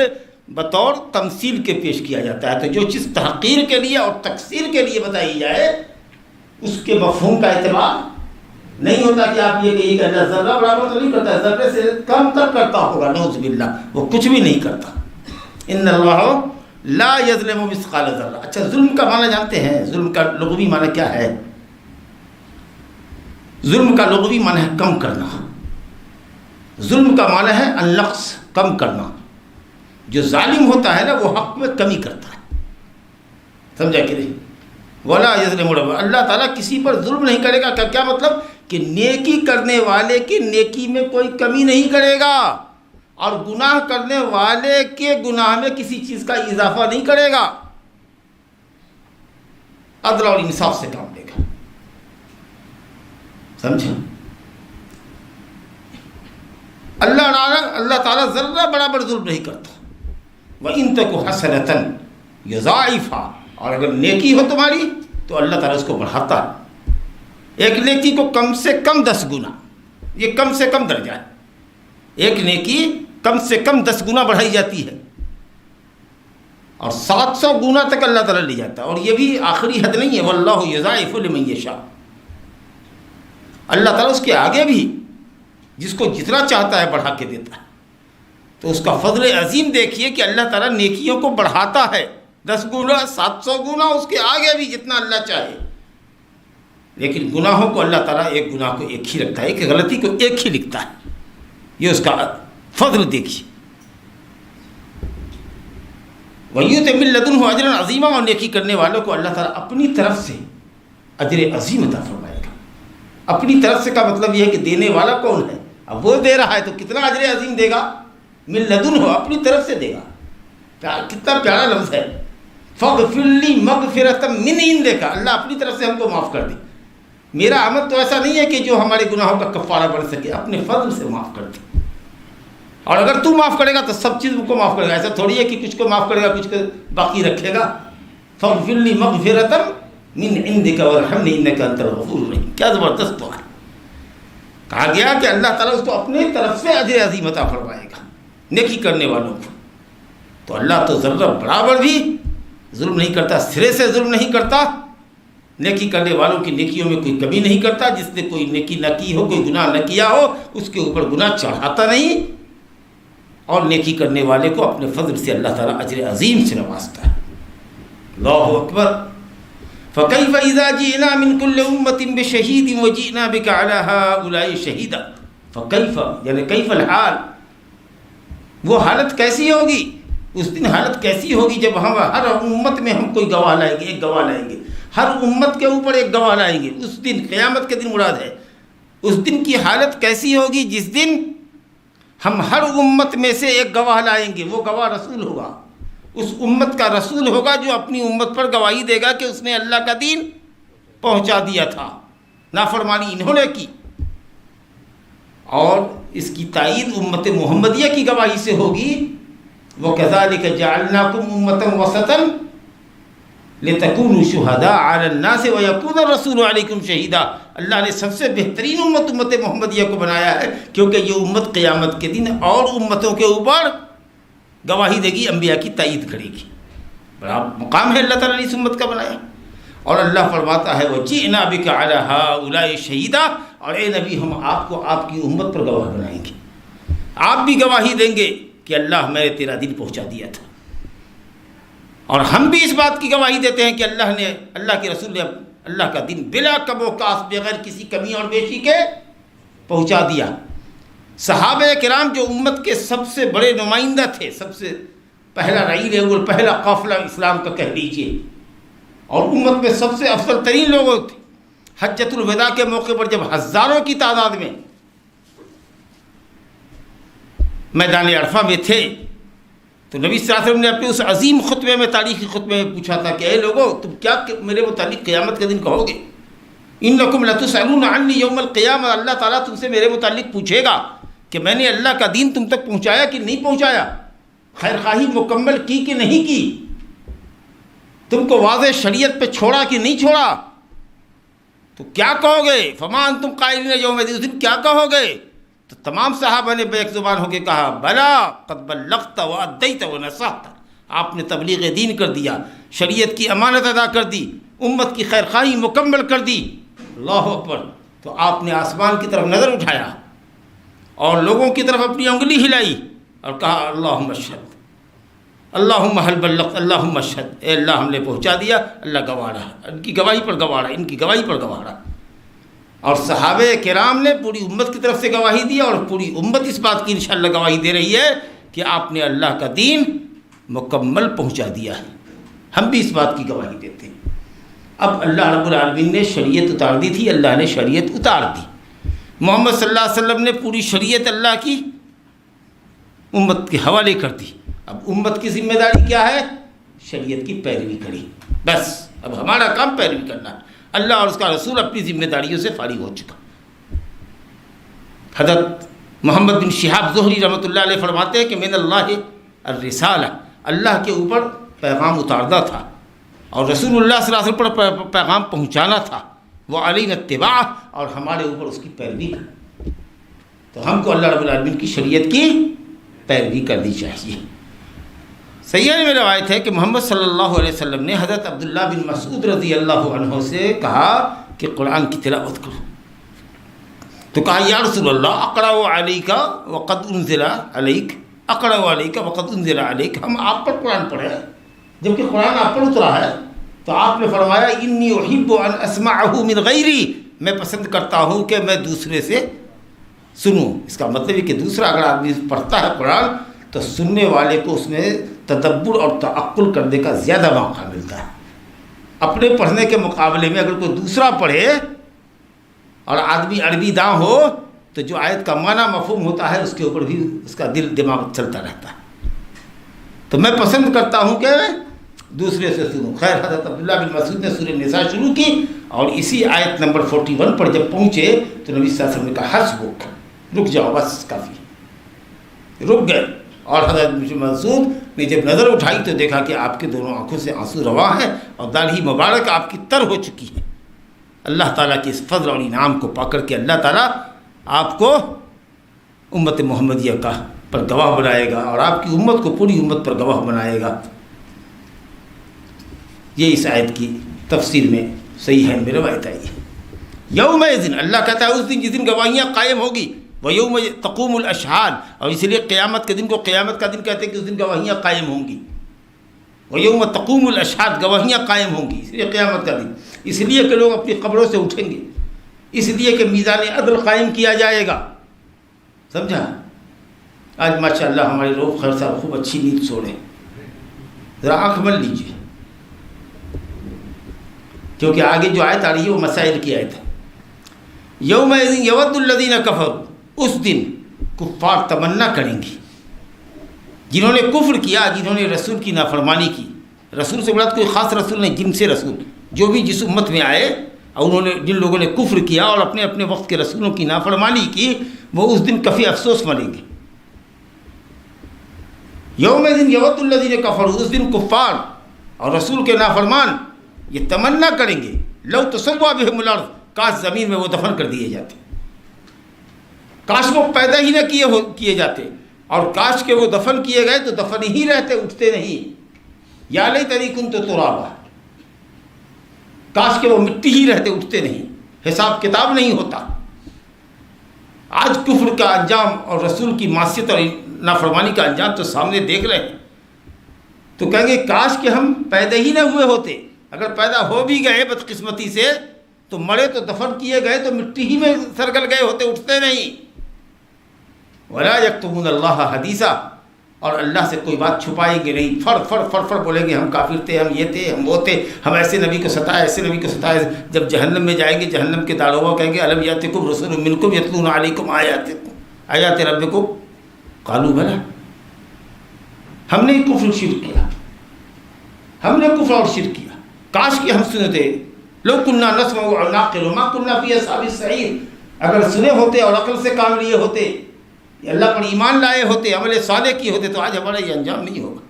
بطور تمثیل کے پیش کیا جاتا ہے۔ تو جو چیز تحقیر کے لیے اور تکثیر کے لیے بتائی جائے اس کے مفہوم کا اعتبار نہیں ہوتا کہ آپ یہ کہیے کہ اللہ ذرہ برابر تو نہیں کرتا، ذرے سے کم تر کرتا ہوگا، نعوذ باللہ، وہ کچھ بھی نہیں کرتا۔ ان اللہ لا یظلم مثقال ذرہ۔ اچھا، ظلم کا معنی جانتے ہیں؟ ظلم کا لغوی معنی کیا ہے؟ ظلم کا لغوی معنی ہے کم کرنا۔ ظلم کا معنی ہے النقص، کم کرنا۔ جو ظالم ہوتا ہے نا وہ حق میں کمی کرتا ہے، سمجھا کہ نہیں؟ ولا یظلم رب، اللہ تعالیٰ کسی پر ظلم نہیں کرے گا۔ کیا مطلب؟ کہ نیکی کرنے والے کی نیکی میں کوئی کمی نہیں کرے گا، اور گناہ کرنے والے کے گناہ میں کسی چیز کا اضافہ نہیں کرے گا، عدل اور انصاف سے کام لے گا، سمجھا؟ اللہ تعالیٰ ذرہ برابر ظلم نہیں کرتا۔ وَإِن تَكُ حَسَنَةً يُضَاعِفْهَا، اور اگر نیکی ہو تمہاری تو اللہ تعالیٰ اس کو بڑھاتا ہے۔ ایک نیکی کو کم سے کم 10 گنا، یہ کم سے کم درجہ ہے، ایک نیکی کم سے کم 10 گنا بڑھائی جاتی ہے، اور 700 گنا تک اللہ تعالیٰ لے جاتا ہے، اور یہ بھی آخری حد نہیں ہے۔ وَاللَّهُ يُضَاعِفُ لِمَن يَشَاءُ، اللہ تعالیٰ اس کے آگے بھی جس کو جتنا چاہتا ہے بڑھا کے دیتا ہے۔ تو اس کا فضل عظیم دیکھیے کہ اللہ تعالیٰ نیکیوں کو بڑھاتا ہے 10 گنا، 700 گنا، اس کے آگے بھی جتنا اللہ چاہے، لیکن گناہوں کو اللہ تعالیٰ ایک گناہ کو ایک ہی رکھتا ہے، ایک غلطی کو ایک ہی لکھتا ہے۔ یہ اس کا فضل دیکھیے۔ وَيُؤْتِ مِن لَّدُنْهُ أَجْرًا عَظِيمًا، اور نیکی کرنے والوں کو اللہ تعالیٰ اپنی طرف سے اجر عظیم عطا فرمائے گا۔ اپنی طرف سے کا مطلب یہ ہے کہ دینے والا کون ہے؟ اب وہ دے رہا ہے تو کتنا اجر عظیم دے گا؟ من لدنہ، اپنی طرف سے دے گا۔ کتنا پیارا لفظ ہے، فَاغْفِرْ لِي مَغْفِرَةً مِّنْ عِندِكَ، اللہ اپنی طرف سے ہم کو معاف کر دے۔ میرا عمل تو ایسا نہیں ہے کہ جو ہمارے گناہوں کا کفارہ بن سکے، اپنے فضل سے معاف کر دے۔ اور اگر تو معاف کرے گا تو سب چیز کو معاف کرے گا، ایسا تھوڑی ہے کہ کچھ کو معاف کرے گا کچھ کو باقی رکھے گا۔ فَاغْفِرْ لِي مَغْفِرَةً مِّنْ عِندِكَ وَارْحَمْنِي إِنَّكَ أَنْتَ الْغَفُورُ الرَّحِيمُ۔ کیا زبردست دعا ہے! کہا گیا کہ اللہ تعالیٰ اس کو اپنے طرف سے اجر عظیم عطا فرمائے گا نیکی کرنے والوں کو۔ تو اللہ تو ذرہ برابر بھی ظلم نہیں کرتا، سرے سے ظلم نہیں کرتا، نیکی کرنے والوں کی نیکیوں میں کوئی کمی نہیں کرتا۔ جس نے کوئی نیکی نہ کی ہو، کوئی گناہ نہ کیا ہو، اس کے اوپر گناہ چڑھاتا نہیں، اور نیکی کرنے والے کو اپنے فضل سے اللہ تعالیٰ اجر عظیم سے نوازتا ہے۔ اللہ اکبر۔ فَكَيْفَ إِذَا جِئْنَا مِنْ كُلِّ أُمَّةٍ بِشَهِيدٍ وَجِئْنَا بِكَ عَلَى هَؤُلَاءِ شَهِيدًا۔ فَكَيْفَ یعنی کیف الحال، وہ حالت کیسی ہوگی؟ اس دن حالت کیسی ہوگی جب ہم ہر امت میں ہم کوئی گواہ لائیں گے، ایک گواہ لائیں گے، ہر امت کے اوپر ایک گواہ لائیں گے۔ اس دن قیامت کے دن مراد ہے، اس دن کی حالت کیسی ہوگی جس دن ہم ہر امت میں سے ایک گواہ لائیں گے۔ وہ گواہ رسول ہوگا، اس امت کا رسول ہوگا جو اپنی امت پر گواہی دے گا کہ اس نے اللہ کا دین پہنچا دیا تھا، نافرمانی انہوں نے کی، اور اس کی تائید امت محمدیہ کی گواہی سے ہوگی۔ وَكَذَلِكَ جَعَلْنَاكُمْ أُمَّةً وَسَطًا لِتَكُونُوا شُهَدَاءَ عَلَى النَّاسِ وَيَكُونَ الرَّسُولُ عَلَيْكُمْ شَهِيدًا۔ اللہ نے سب سے بہترین امت محمدیہ کو بنایا ہے، کیونکہ یہ امت قیامت کے دن اور امتوں کے اوپر گواہی دے گی، انبیاء کی تائید کرے گی۔ بڑا مقام ہے اللہ تعالیٰ نے اس امت کا بنایا۔ اور اللہ فرماتا ہے وَجِئْنَا بِكَ عَلَى هَؤُلَاءِ شَهِيدًا، اور اے نبی ہم آپ کو آپ کی امت پر گواہ بنائیں گے، آپ بھی گواہی دیں گے کہ اللہ میں نے تیرا دین پہنچا دیا تھا، اور ہم بھی اس بات کی گواہی دیتے ہیں کہ اللہ کے رسول نے اللہ کا دین بلا کم و کاس، بغیر کسی کمی اور بیشی کے پہنچا دیا۔ صحابہ کرام جو امت کے سب سے بڑے نمائندہ تھے، سب سے پہلا رعیل اول، پہلا قافلہ اسلام کا کہہ لیجیے، اور امت میں سب سے افضل ترین لوگ تھے۔ حجۃ الوداع کے موقع پر جب ہزاروں کی تعداد میں میدان عرفہ میں تھے، تو نبی صلی اللہ علیہ وسلم نے اپنے اس عظیم خطبے میں، تاریخی خطبے میں پوچھا تھا کہ اے لوگو، تم کیا میرے متعلق قیامت کے دن کہو گے؟ انکم لتسألون عنی یوم القیامہ، اللہ تعالیٰ تم سے میرے متعلق پوچھے گا کہ میں نے اللہ کا دین تم تک پہنچایا کہ نہیں پہنچایا، خیر خواہی مکمل کی کہ نہیں کی، تم کو واضح شریعت پہ چھوڑا کہ نہیں چھوڑا، تو کیا کہو گے؟ فما انتم قائلین یوم الدین، اس دن کیا کہو گے؟ تو تمام صحابہ نے بیک زبان ہو کے کہا بلا قد بلغت وادیت ونصحت، آپ نے تبلیغ دین کر دیا، شریعت کی امانت ادا کر دی، امت کی خیر خواہی مکمل کر دی، اللہ اکبر۔ تو آپ نے آسمان کی طرف نظر اٹھایا اور لوگوں کی طرف اپنی انگلی ہلائی اور کہا اللہم اشہد، اللہم حل بلغت، اللہم اشہد، اے اللہ ہم نے پہنچا دیا، اللہ گواہ رہا، ان کی گواہی پر گواہ رہا، ان کی گواہی پر گواہ رہا۔ اور صحابہ کرام نے پوری امت کی طرف سے گواہی دی، اور پوری امت اس بات کی انشاءاللہ گواہی دے رہی ہے کہ آپ نے اللہ کا دین مکمل پہنچا دیا ہے، ہم بھی اس بات کی گواہی دیتے ہیں۔ اب اللہ رب العالمین نے شریعت اتار دی تھی، اللہ نے شریعت اتار دی، محمد صلی اللہ علیہ وسلم نے پوری شریعت اللہ کی امت کے حوالے کر دی۔ اب امت کی ذمہ داری کیا ہے؟ شریعت کی پیروی کری، بس اب ہمارا کام پیروی کرنا ہے۔ اللہ اور اس کا رسول اپنی ذمہ داریوں سے فارغ ہو چکا۔ حضرت محمد بن شہاب زہری رحمۃ اللہ علیہ فرماتے ہیں کہ من اللہ الرسالہ، اللہ کے اوپر پیغام اتارنا تھا اور رسول اللہ صلی اللہ علیہ وسلم پر پیغام پہنچانا تھا، وہ علینا اتباع، اور ہمارے اوپر اس کی پیروی کرنا۔ تو ہم کو اللہ رب العالمین کی شریعت کی پیروی کرنی چاہیے۔ سیاح میں روایت ہے کہ محمد صلی اللہ علیہ وسلم نے حضرت عبداللہ بن مسعود رضی اللہ عنہ سے کہا کہ قرآن کی تلاوت کرو، تو کہا یا رسول اللہ اقرأ علیک وقد انزل علیک، اقرأ علیک وقد انزل علیک، ہم آپ پر قرآن پڑھیں جبکہ قرآن آپ پر اترا ہے۔ تو آپ نے فرمایا انی احب ان اسمعہ من غیری، میں پسند کرتا ہوں کہ میں دوسرے سے سنوں۔ اس کا مطلب ہے کہ دوسرا اگر آدمی پڑھتا ہے قرآن تو سننے والے کو اس میں تدبر اور تعقل کرنے کا زیادہ موقع ملتا ہے۔ اپنے پڑھنے کے مقابلے میں اگر کوئی دوسرا پڑھے اور آدمی عربی داں ہو تو جو آیت کا معنی مفہوم ہوتا ہے اس کے اوپر بھی اس کا دل دماغ چلتا رہتا ہے۔ تو میں پسند کرتا ہوں کہ دوسرے سے سنوں۔ خیر حضرت عبداللہ بن مسعود نے سورہ نساء شروع کی اور اسی آیت نمبر 41 پر جب پہنچے تو نبی صلی اللہ علیہ وسلم نے کہا حسبک، رک جاؤ بس کافی، رک گئے۔ اور حضرت مسعود نے جب نظر اٹھائی تو دیکھا کہ آپ کے دونوں آنکھوں سے آنسو رواں ہیں اور داڑھی مبارک آپ کی تر ہو چکی ہے۔ اللہ تعالیٰ کے اس فضل اور انعام کو پا کر کے اللہ تعالیٰ آپ کو امت محمدیہ کا پر گواہ بنائے گا اور آپ کی امت کو پوری امت پر گواہ بنائے گا۔ یہ اس آیت کی تفسیر میں صحیح ہے میں روایت آئی ہے۔ یوم الدین، اللہ کہتا ہے اس دن جس دن گواہیاں قائم ہوگی، وَيَوْمَ تَقُومُ الْأَشْهَادُ، اور اسی لیے قیامت کے دن کو قیامت کا دن کہتے ہیں کہ اس دن گواہیاں قائم ہوں گی۔ وَيَوْمَ تَقُومُ الْأَشْهَادُ، گواہیاں قائم ہوں گی، اس لیے قیامت کا دن، اس لیے کہ لوگ اپنی قبروں سے اٹھیں گے، اس لیے کہ میزان عدل قائم کیا جائے گا۔ سمجھا؟ آج ماشاءاللہ ہمارے لوگ خیر صاحب خوب اچھی نیند سو رہے ہیں، ذرا آنکھ مل لیجیے کیونکہ آگے جو آیت آ رہی ہے وہ مسائل کی آیت ہے۔ یومئذ یود الذین کفروا، اس دن کفار تمنا کریں گے، جنہوں نے کفر کیا، جنہوں نے رسول کی نافرمانی کی۔ رسول سے مراد کوئی خاص رسول نہیں، جن سے رسول، جو بھی جس امت میں آئے اور انہوں نے جن لوگوں نے کفر کیا اور اپنے اپنے وقت کے رسولوں کی نافرمانی کی، وہ اس دن کفی افسوس منیں گے۔ یوم دن یود الذین کفروا، اس دن کفار اور رسول کے نافرمان یہ تمنا کریں گے لو تسوا بہم الارض، کاش زمین میں وہ دفن کر دیے جاتے، کاش وہ پیدا ہی نہ کیے جاتے، اور کاش کہ وہ دفن کیے گئے تو دفن ہی رہتے، اٹھتے نہیں۔ یا لیتنی کنت ترابا، کاش کہ وہ مٹی ہی رہتے، اٹھتے نہیں، حساب کتاب نہیں ہوتا۔ آج کفر کا انجام اور رسول کی معصیت اور نافرمانی کا انجام تو سامنے دیکھ رہے ہیں، تو کہیں گے کاش کہ ہم پیدا ہی نہ ہوئے ہوتے۔ اگر پیدا ہو بھی گئے بدقسمتی سے تو مرے تو دفن کیے گئے تو مٹی ہی میں سرگل گئے ہوتے، اٹھتے نہیں۔ وَلَا يَكْتُمُونَ اللَّهَ حَدِيثًا، اور اللہ سے کوئی بات چھپائیں گے نہیں، فڑ بولیں گے ہم کافر تھے، ہم یہ تھے، ہم وہ تھے، ہم ایسے نبی کو ستائے، ایسے نبی کو ستائے۔ جب جہنم میں جائیں گے جہنم کے داروغہ کہیں گے الم یاتکم رسول منکم یتلون علیکم آیات ربکم قالوا بلی، ہم نے کفر شرک کیا، ہم نے کفر اور شرک کیا، کاش کہ ہم سنتے لو كنا نسمع او نعقل ما كنا في اصحاب السعیر، اگر سنے ہوتے اور عقل سے کام لیے ہوتے، اللہ پر ایمان لائے ہوتے، عمل صالح کیے ہوتے، تو آج ہمارا یہ انجام نہیں ہوگا۔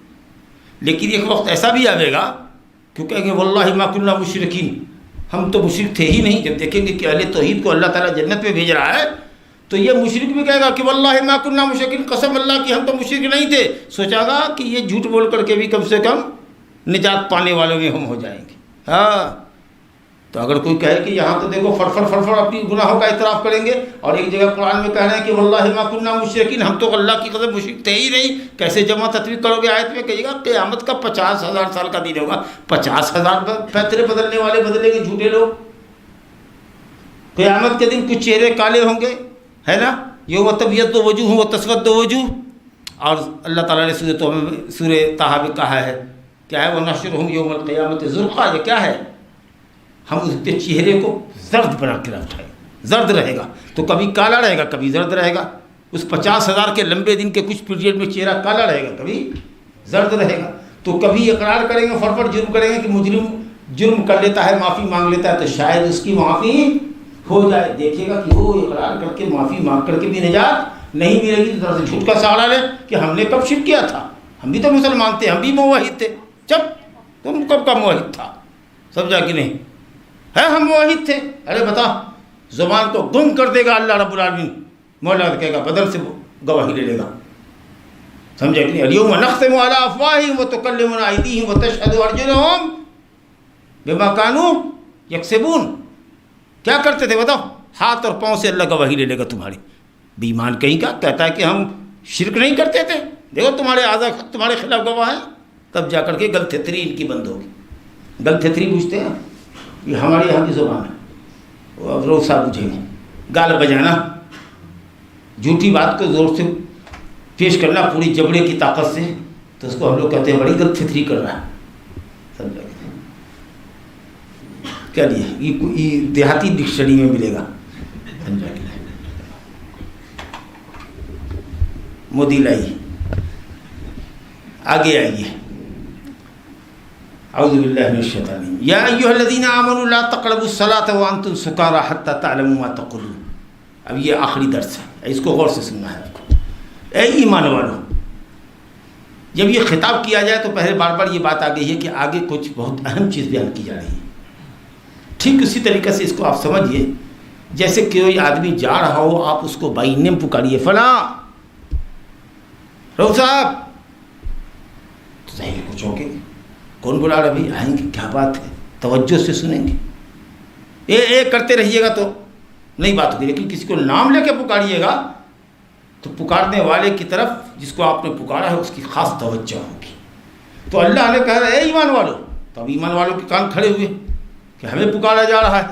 لیکن ایک وقت ایسا بھی آئے گا کہ کہیں گے واللہ ما كنا مشرکین، ہم تو مشرک تھے ہی نہیں۔ جب دیکھیں گے کہ اہل توحید کو اللہ تعالیٰ جنت میں بھیج رہا ہے تو یہ مشرک بھی کہے گا کہ واللہ ما كنا مشرکین، قسم اللہ کی ہم تو مشرک نہیں تھے۔ سوچا گا کہ یہ جھوٹ بول کر کے بھی کم سے کم نجات پانے والوں میں ہم ہو جائیں گے۔ ہاں، تو اگر کوئی کہے کہ یہاں تو دیکھو فڑ اپنی گناہوں کا اعتراف کریں گے، اور ایک جگہ قرآن میں کہہ رہے ہیں کہ واللہ ما كنا مشرکین، ہم تو اللہ کی قسم مشرک تھے ہی نہیں، کیسے جمع تطبیق کرو گے آیت میں؟ کہیے گا قیامت کا 50,000 سال کا دن ہوگا، 50,000 فیصلے بدلنے والے بدلیں گے جھوٹے لوگ۔ قیامت کے دن کچھ چہرے کالے ہوں گے، ہے نا، یوم تبیض وجوہ و تسود وجوہ، اور اللہ تعالیٰ نے سورہ طٰہٰ میں کہا ہے کیا ہے، وَنَحْشُرُهُمْ يَوْمَ الْقِيَامَةِ زُرْقًا، یہ کیا ہے؟ ہم اس کے چہرے کو زرد بنا کے اٹھائیں، زرد رہے گا، تو کبھی کالا رہے گا کبھی زرد رہے گا۔ اس 50,000 کے لمبے دن کے کچھ پیریڈ میں چہرہ کالا رہے گا کبھی زرد رہے گا۔ تو کبھی اقرار کریں گے، فٹ جرم کریں گے کہ مجرم جرم کر لیتا ہے، معافی مانگ لیتا ہے، تو شاید اس کی معافی ہو جائے۔ دیکھے گا کہ وہ اقرار کر کے معافی مانگ کر کے بھی نجات نہیں ملے گی، تو ذرا سے جھوٹ کا سہارا لے کہ ہم نے کب شرک کیا تھا، ہم بھی تو مسلمان تھے، ہم بھی موحد تھے۔ جب تم کب کا موحد تھا، سمجھا کہ نہیں ہے؟ ہم موحد تھے۔ ارے بتا، زبان کو گم کر دے گا اللہ رب العالمین، مولا کہے گا بدل سے گواہی لے لے گا، سمجھا کہ نہیں؟ الیوم نختم علی افواہہم وتکلمنا ایدیہم وتشہد ارجلہم بما کانوا یکسبون۔ کیا کرتے تھے بتاؤ؟ ہاتھ اور پاؤں سے اللہ گواہی لے لے گا تمہاری۔ بے ایمان کہیں کا کہتا ہے کہ ہم شرک نہیں کرتے تھے، دیکھو تمہارے اعضاء تمہارے خلاف گواہ ہیں، تب جا کر کے گل تھتری ان کی بند ہوگی۔ گل تھتری بوجھتے ہیں، یہ ہمارے یہاں کی زبان ہے، وہ اب روز صاحب بوجھیں گے۔ گال بجانا، جھوٹی بات کو زور سے پیش کرنا پوری جبڑے کی طاقت سے، تو اس کو ہم لوگ کہتے ہیں بڑی گل تھتری کر رہا ہے، سمجھا کیا لیے؟ یہ دیہاتی ڈکشنری میں ملے گا، سمجھا کہ مودی لائی۔ آگے آئیے، اعوذ باللہ من الشیطان الرجیم، یا ایھا الذین آمنوا لا تقربوا الصلاة وانتم سکارى حتى تعلموا ما تقولون۔ اب یہ آخری درس ہے، اس کو غور سے سننا ہے آپ کو۔ اے ایمان والو، جب یہ خطاب کیا جائے تو پہلے بار بار یہ بات آ گئی ہے کہ آگے کچھ بہت اہم چیز بیان کی جا رہی ہے۔ ٹھیک اسی طریقے سے اس کو آپ سمجھیے جیسے کوئی آدمی جا رہا ہو، آپ اس کو بائی نیم پکاریے، فلاں رو صاحب، تو ظاہر کچھ ہوگے، کون بلا رہا بھائی، آئیں گے، کیا بات ہے، توجہ سے سنیں گے۔ اے کرتے رہیے گا تو نہیں بات ہوگی، لیکن کسی کو نام لے کے پکاریے گا تو پکارنے والے کی طرف جس کو آپ نے پکارا ہے اس کی خاص توجہ ہوگی۔ تو اللہ نے کہا اے ایمان والو، تو اب ایمان والوں کے کان کھڑے ہوئے کہ ہمیں پکارا جا رہا ہے،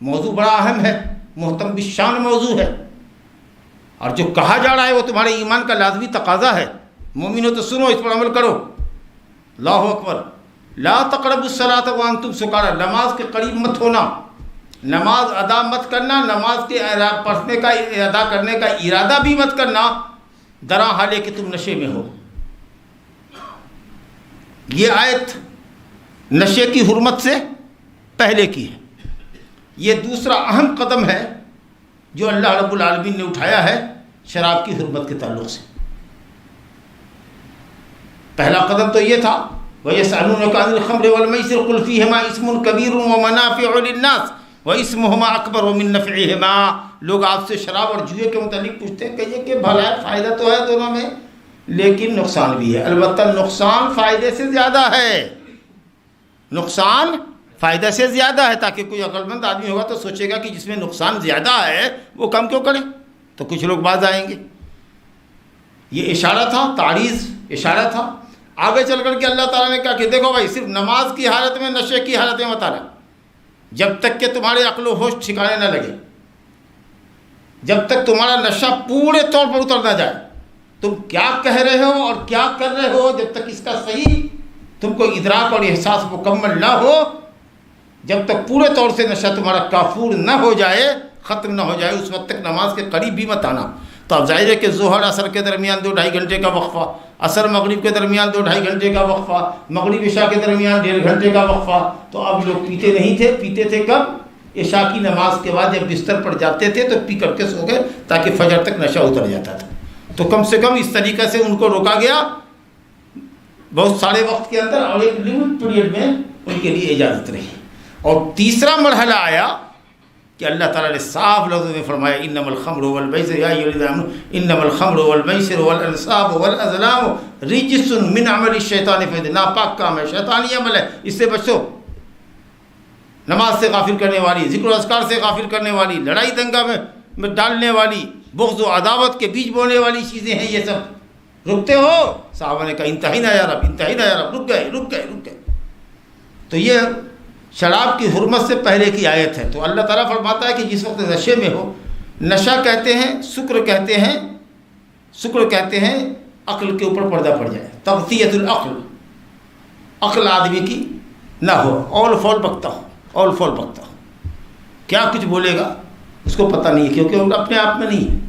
موضوع بڑا اہم ہے، محتم بالشان موضوع ہے، اور جو کہا جا رہا ہے وہ تمہارے ایمان کا لازمی تقاضا ہے۔ مومنو تو سنو، اس پر عمل کرو۔ اللہ اکبر، لا تقربوا الصلاۃ وانتم سکارى، نماز کے قریب مت ہونا، نماز ادا مت کرنا، نماز کے پڑھنے کا ادا کرنے کا ارادہ بھی مت کرنا درا حالے کہ تم نشے میں ہو۔ یہ آیت نشے کی حرمت سے پہلے کی ہے۔ یہ دوسرا اہم قدم ہے جو اللہ رب العالمین نے اٹھایا ہے شراب کی حرمت کے تعلق سے۔ پہلا قدم تو یہ تھا وَيَسْأَلُونَكَ عَنِ الْخَمْرِ وَالْمَيْسِرِ قُلْ فِيهِمَا اسْمٌ كَبِيرٌ وَمَنَافِعُ لِلنَّاسِ وَاسْمُهُمَا أَكْبَرُ مِن نَّفْعِهِمَا۔ لوگ آپ سے شراب اور جوئے کے متعلق پوچھتے ہیں، کہیے کہ بھلا فائدہ تو ہے دونوں میں، لیکن نقصان بھی ہے۔ البتہ نقصان فائدے سے زیادہ ہے، نقصان فائدہ سے زیادہ ہے، تاکہ کوئی عقل مند آدمی ہوگا تو سوچے گا کہ جس میں نقصان زیادہ ہے وہ کم کیوں کرے، تو کچھ لوگ باز آئیں گے۔ یہ اشارہ تھا، تعریض اشارہ تھا۔ آگے چل کر کے اللہ تعالیٰ نے کہا کہ دیکھو بھائی، صرف نماز کی حالت میں، نشے کی حالت میں مت آنا، جب تک کہ تمہارے عقل و ہوش ٹھکانے نہ لگے، جب تک تمہارا نشہ پورے طور پر اتر نہ جائے، تم کیا کہہ رہے ہو اور کیا کر رہے ہو، جب تک اس کا صحیح تم کو ادراک اور احساس مکمل نہ ہو، جب تک پورے طور سے نشہ تمہارا کافور نہ ہو جائے، ختم نہ ہو جائے، اس وقت تک نماز کے قریب بھی مت آنا۔ تو اب ظاہر ہے کہ ظہر اثر کے درمیان 2-2.5 گھنٹے کا وقفہ عصر مغرب کے درمیان 2-2.5 گھنٹے کا وقفہ، مغرب عشاء کے درمیان 1.5 گھنٹے کا وقفہ. تو اب لوگ پیتے نہیں تھے، پیتے تھے کب؟ عشاء کی نماز کے بعد جب بستر پر جاتے تھے تو پی کر کے سو گئے تاکہ فجر تک نشہ اتر جاتا تھا. تو کم سے کم اس طریقے سے ان کو روکا گیا بہت سارے وقت کے اندر، اور ایک لمٹ پیریڈ میں ان کے لیے اجازت رہی. اور تیسرا مرحلہ آیا کہ اللہ تعالیٰ نے صاف لفظوں میں فرمایا انما الخمر والمیسر یا ایھا الذین آمنوا انما الخمر والمیسر والانصاب والازلام رجس من عمل الشیطان فاجتنبوہ. ناپاک کام ہے، شیطانی عمل ہے، اس سے بچو. نماز سے غافل کرنے والی، ذکر و اذکار سے غافل کرنے والی، لڑائی دنگا میں ڈالنے والی، بغض و عداوت کے بیج بونے والی چیزیں ہیں یہ سب. رکتے ہو؟ صحابہ نے کہا انتہینا یا رب، انتہینا یا رب. رک گئے. تو یہ شراب کی حرمت سے پہلے کی آیت ہے. تو اللہ تعالیٰ فرماتا ہے کہ جس وقت نشے میں ہو، نشہ کہتے ہیں، سکر کہتے ہیں عقل کے اوپر پردہ پڑ جائے، تغطیۃ العقل، عقل آدمی کی نہ ہو، اول فول بکتا ہو، کیا کچھ بولے گا اس کو پتہ نہیں ہے کیونکہ وہ اپنے آپ میں نہیں ہے.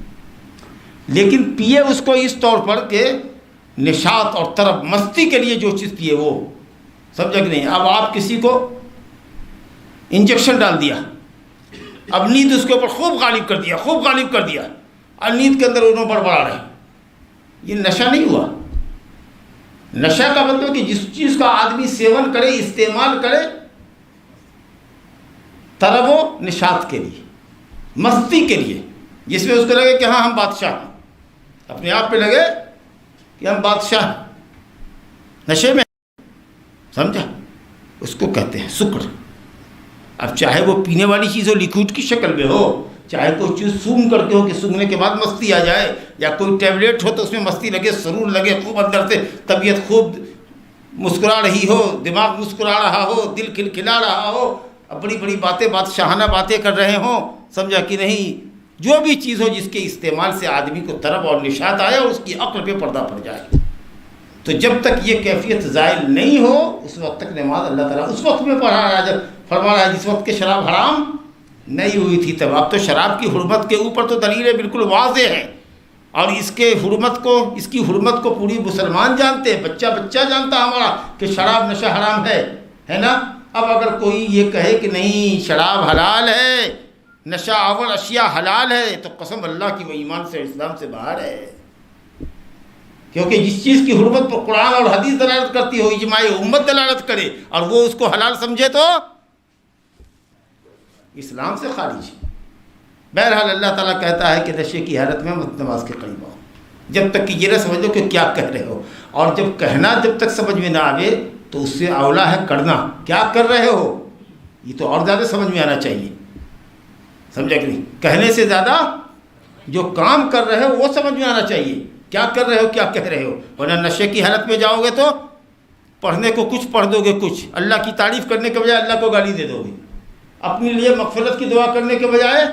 لیکن پیے اس کو اس طور پر کہ نشاط اور طرب مستی کے لیے جو چیز پیے وہ، سمجھا کہ نہیں؟ اب آپ کسی کو انجیکشن ڈال دیا، اب نیند اس کے اوپر خوب غالب کر دیا، اور نیند کے اندر انہوں بڑبڑا رہے. یہ نشہ نہیں ہوا. نشہ کا مطلب کہ جس چیز کا آدمی سیون کرے، استعمال کرے طرب و نشاط کے لیے، مستی کے لیے، جس میں اس کو لگے کہ ہاں ہم بادشاہ ہیں، اپنے آپ پہ لگے کہ ہم بادشاہ ہیں، نشے میں، سمجھا؟ اس کو کہتے ہیں سکر. اب چاہے وہ پینے والی چیز ہو، لیکوڈ کی شکل میں ہو، چاہے کوئی چیز سونگھ کر کے ہو کہ سونگھنے کے بعد مستی آ جائے، یا کوئی ٹیبلیٹ ہو تو اس میں مستی لگے، سرور لگے، خوب اندر سے طبیعت خوب مسکرا رہی ہو، دماغ مسکرا رہا ہو، دل کھلکھلا رہا ہو، بڑی بڑی بادشاہانہ باتیں کر رہے ہوں، سمجھا کہ نہیں؟ جو بھی چیز ہو جس کے استعمال سے آدمی کو طرب اور نشاط آئے اور اس کی عقل پہ پردہ پڑ جائے. تو جب تک یہ کیفیت زائل نہیں ہو اس وقت تک نماز اللہ تعالیٰ اس وقت میں پڑھا رہا ہے جب فرما رہا ہے جس وقت کہ شراب حرام نہیں ہوئی تھی تب. اب تو شراب کی حرمت کے اوپر تو دلیلیں بالکل واضح ہیں، اور اس کی حرمت کو پوری مسلمان جانتے ہیں، بچہ جانتا ہمارا کہ شراب نشہ حرام ہے نا. اب اگر کوئی یہ کہے کہ نہیں شراب حلال ہے، نشہ آور اشیاء حلال ہے، تو قسم اللہ کی وہ ایمان سے اسلام سے باہر ہے. کیونکہ جس چیز کی حرمت پر قرآن اور حدیث دلالت کرتی ہو، اجماع امت دلالت کرے، اور وہ اس کو حلال سمجھے تو اسلام سے خارج. بہرحال اللہ تعالیٰ کہتا ہے کہ نشے کی حالت میں مت نماز کے قریب ہو، جب تک کہ یہ نہ سمجھ لو کہ کیا کہہ رہے ہو. اور جب تک سمجھ میں نہ آئے تو اس سے اولا ہے کرنا. کیا کر رہے ہو یہ تو اور زیادہ سمجھ میں آنا چاہیے، سمجھا کہ نہیں؟ کہنے سے زیادہ جو کام کر رہے ہو وہ سمجھ میں آنا چاہیے. کیا کر رہے ہو، کیا کہہ رہے ہو. ورنہ نشے کی حالت میں جاؤ گے تو پڑھنے کو کچھ پڑھ دو گے، کچھ اللہ کی تعریف کرنے کے بجائے اللہ کو گالی دے دو گے، اپنے لیے مغفرت کی دعا کرنے کے بجائے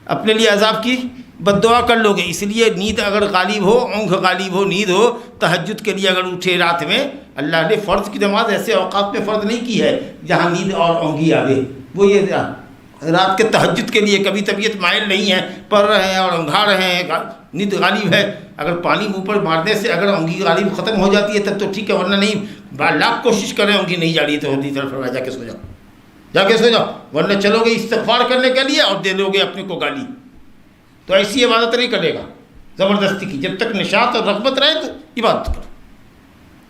اپنے لیے عذاب کی بد دعا کر لو گے. اس لیے نیند اگر غالب ہو، اونگھ غالب ہو، نیند ہو، تہجد کے لیے اگر اٹھے رات میں، اللہ نے فرض کی نماز ایسے اوقات میں فرض نہیں کی ہے جہاں نیند اور اونگھی آوے. وہ یہ رات کے تہجد کے لیے کبھی طبیعت مائل نہیں ہے، پڑھ رہے ہیں اور اونگھا رہے ہیں، نیند غالب ہے، اگر پانی منہ پر مارنے سے اگر اونگھی غالب ختم ہو جاتی ہے تب تو ٹھیک ہے، ورنہ نہیں. لاکھ کوشش کریں اونگھی نہیں جا رہی تو ہوتی طرف جا کے سو جاؤ، ورنہ چلو گے استغفار کرنے کے لیے اور دے دو گے اپنے کو گالی. تو ایسی عبادت نہیں کرے گا زبردستی کی. جب تک نشاط اور رغبت رہے تو عبادت کرو،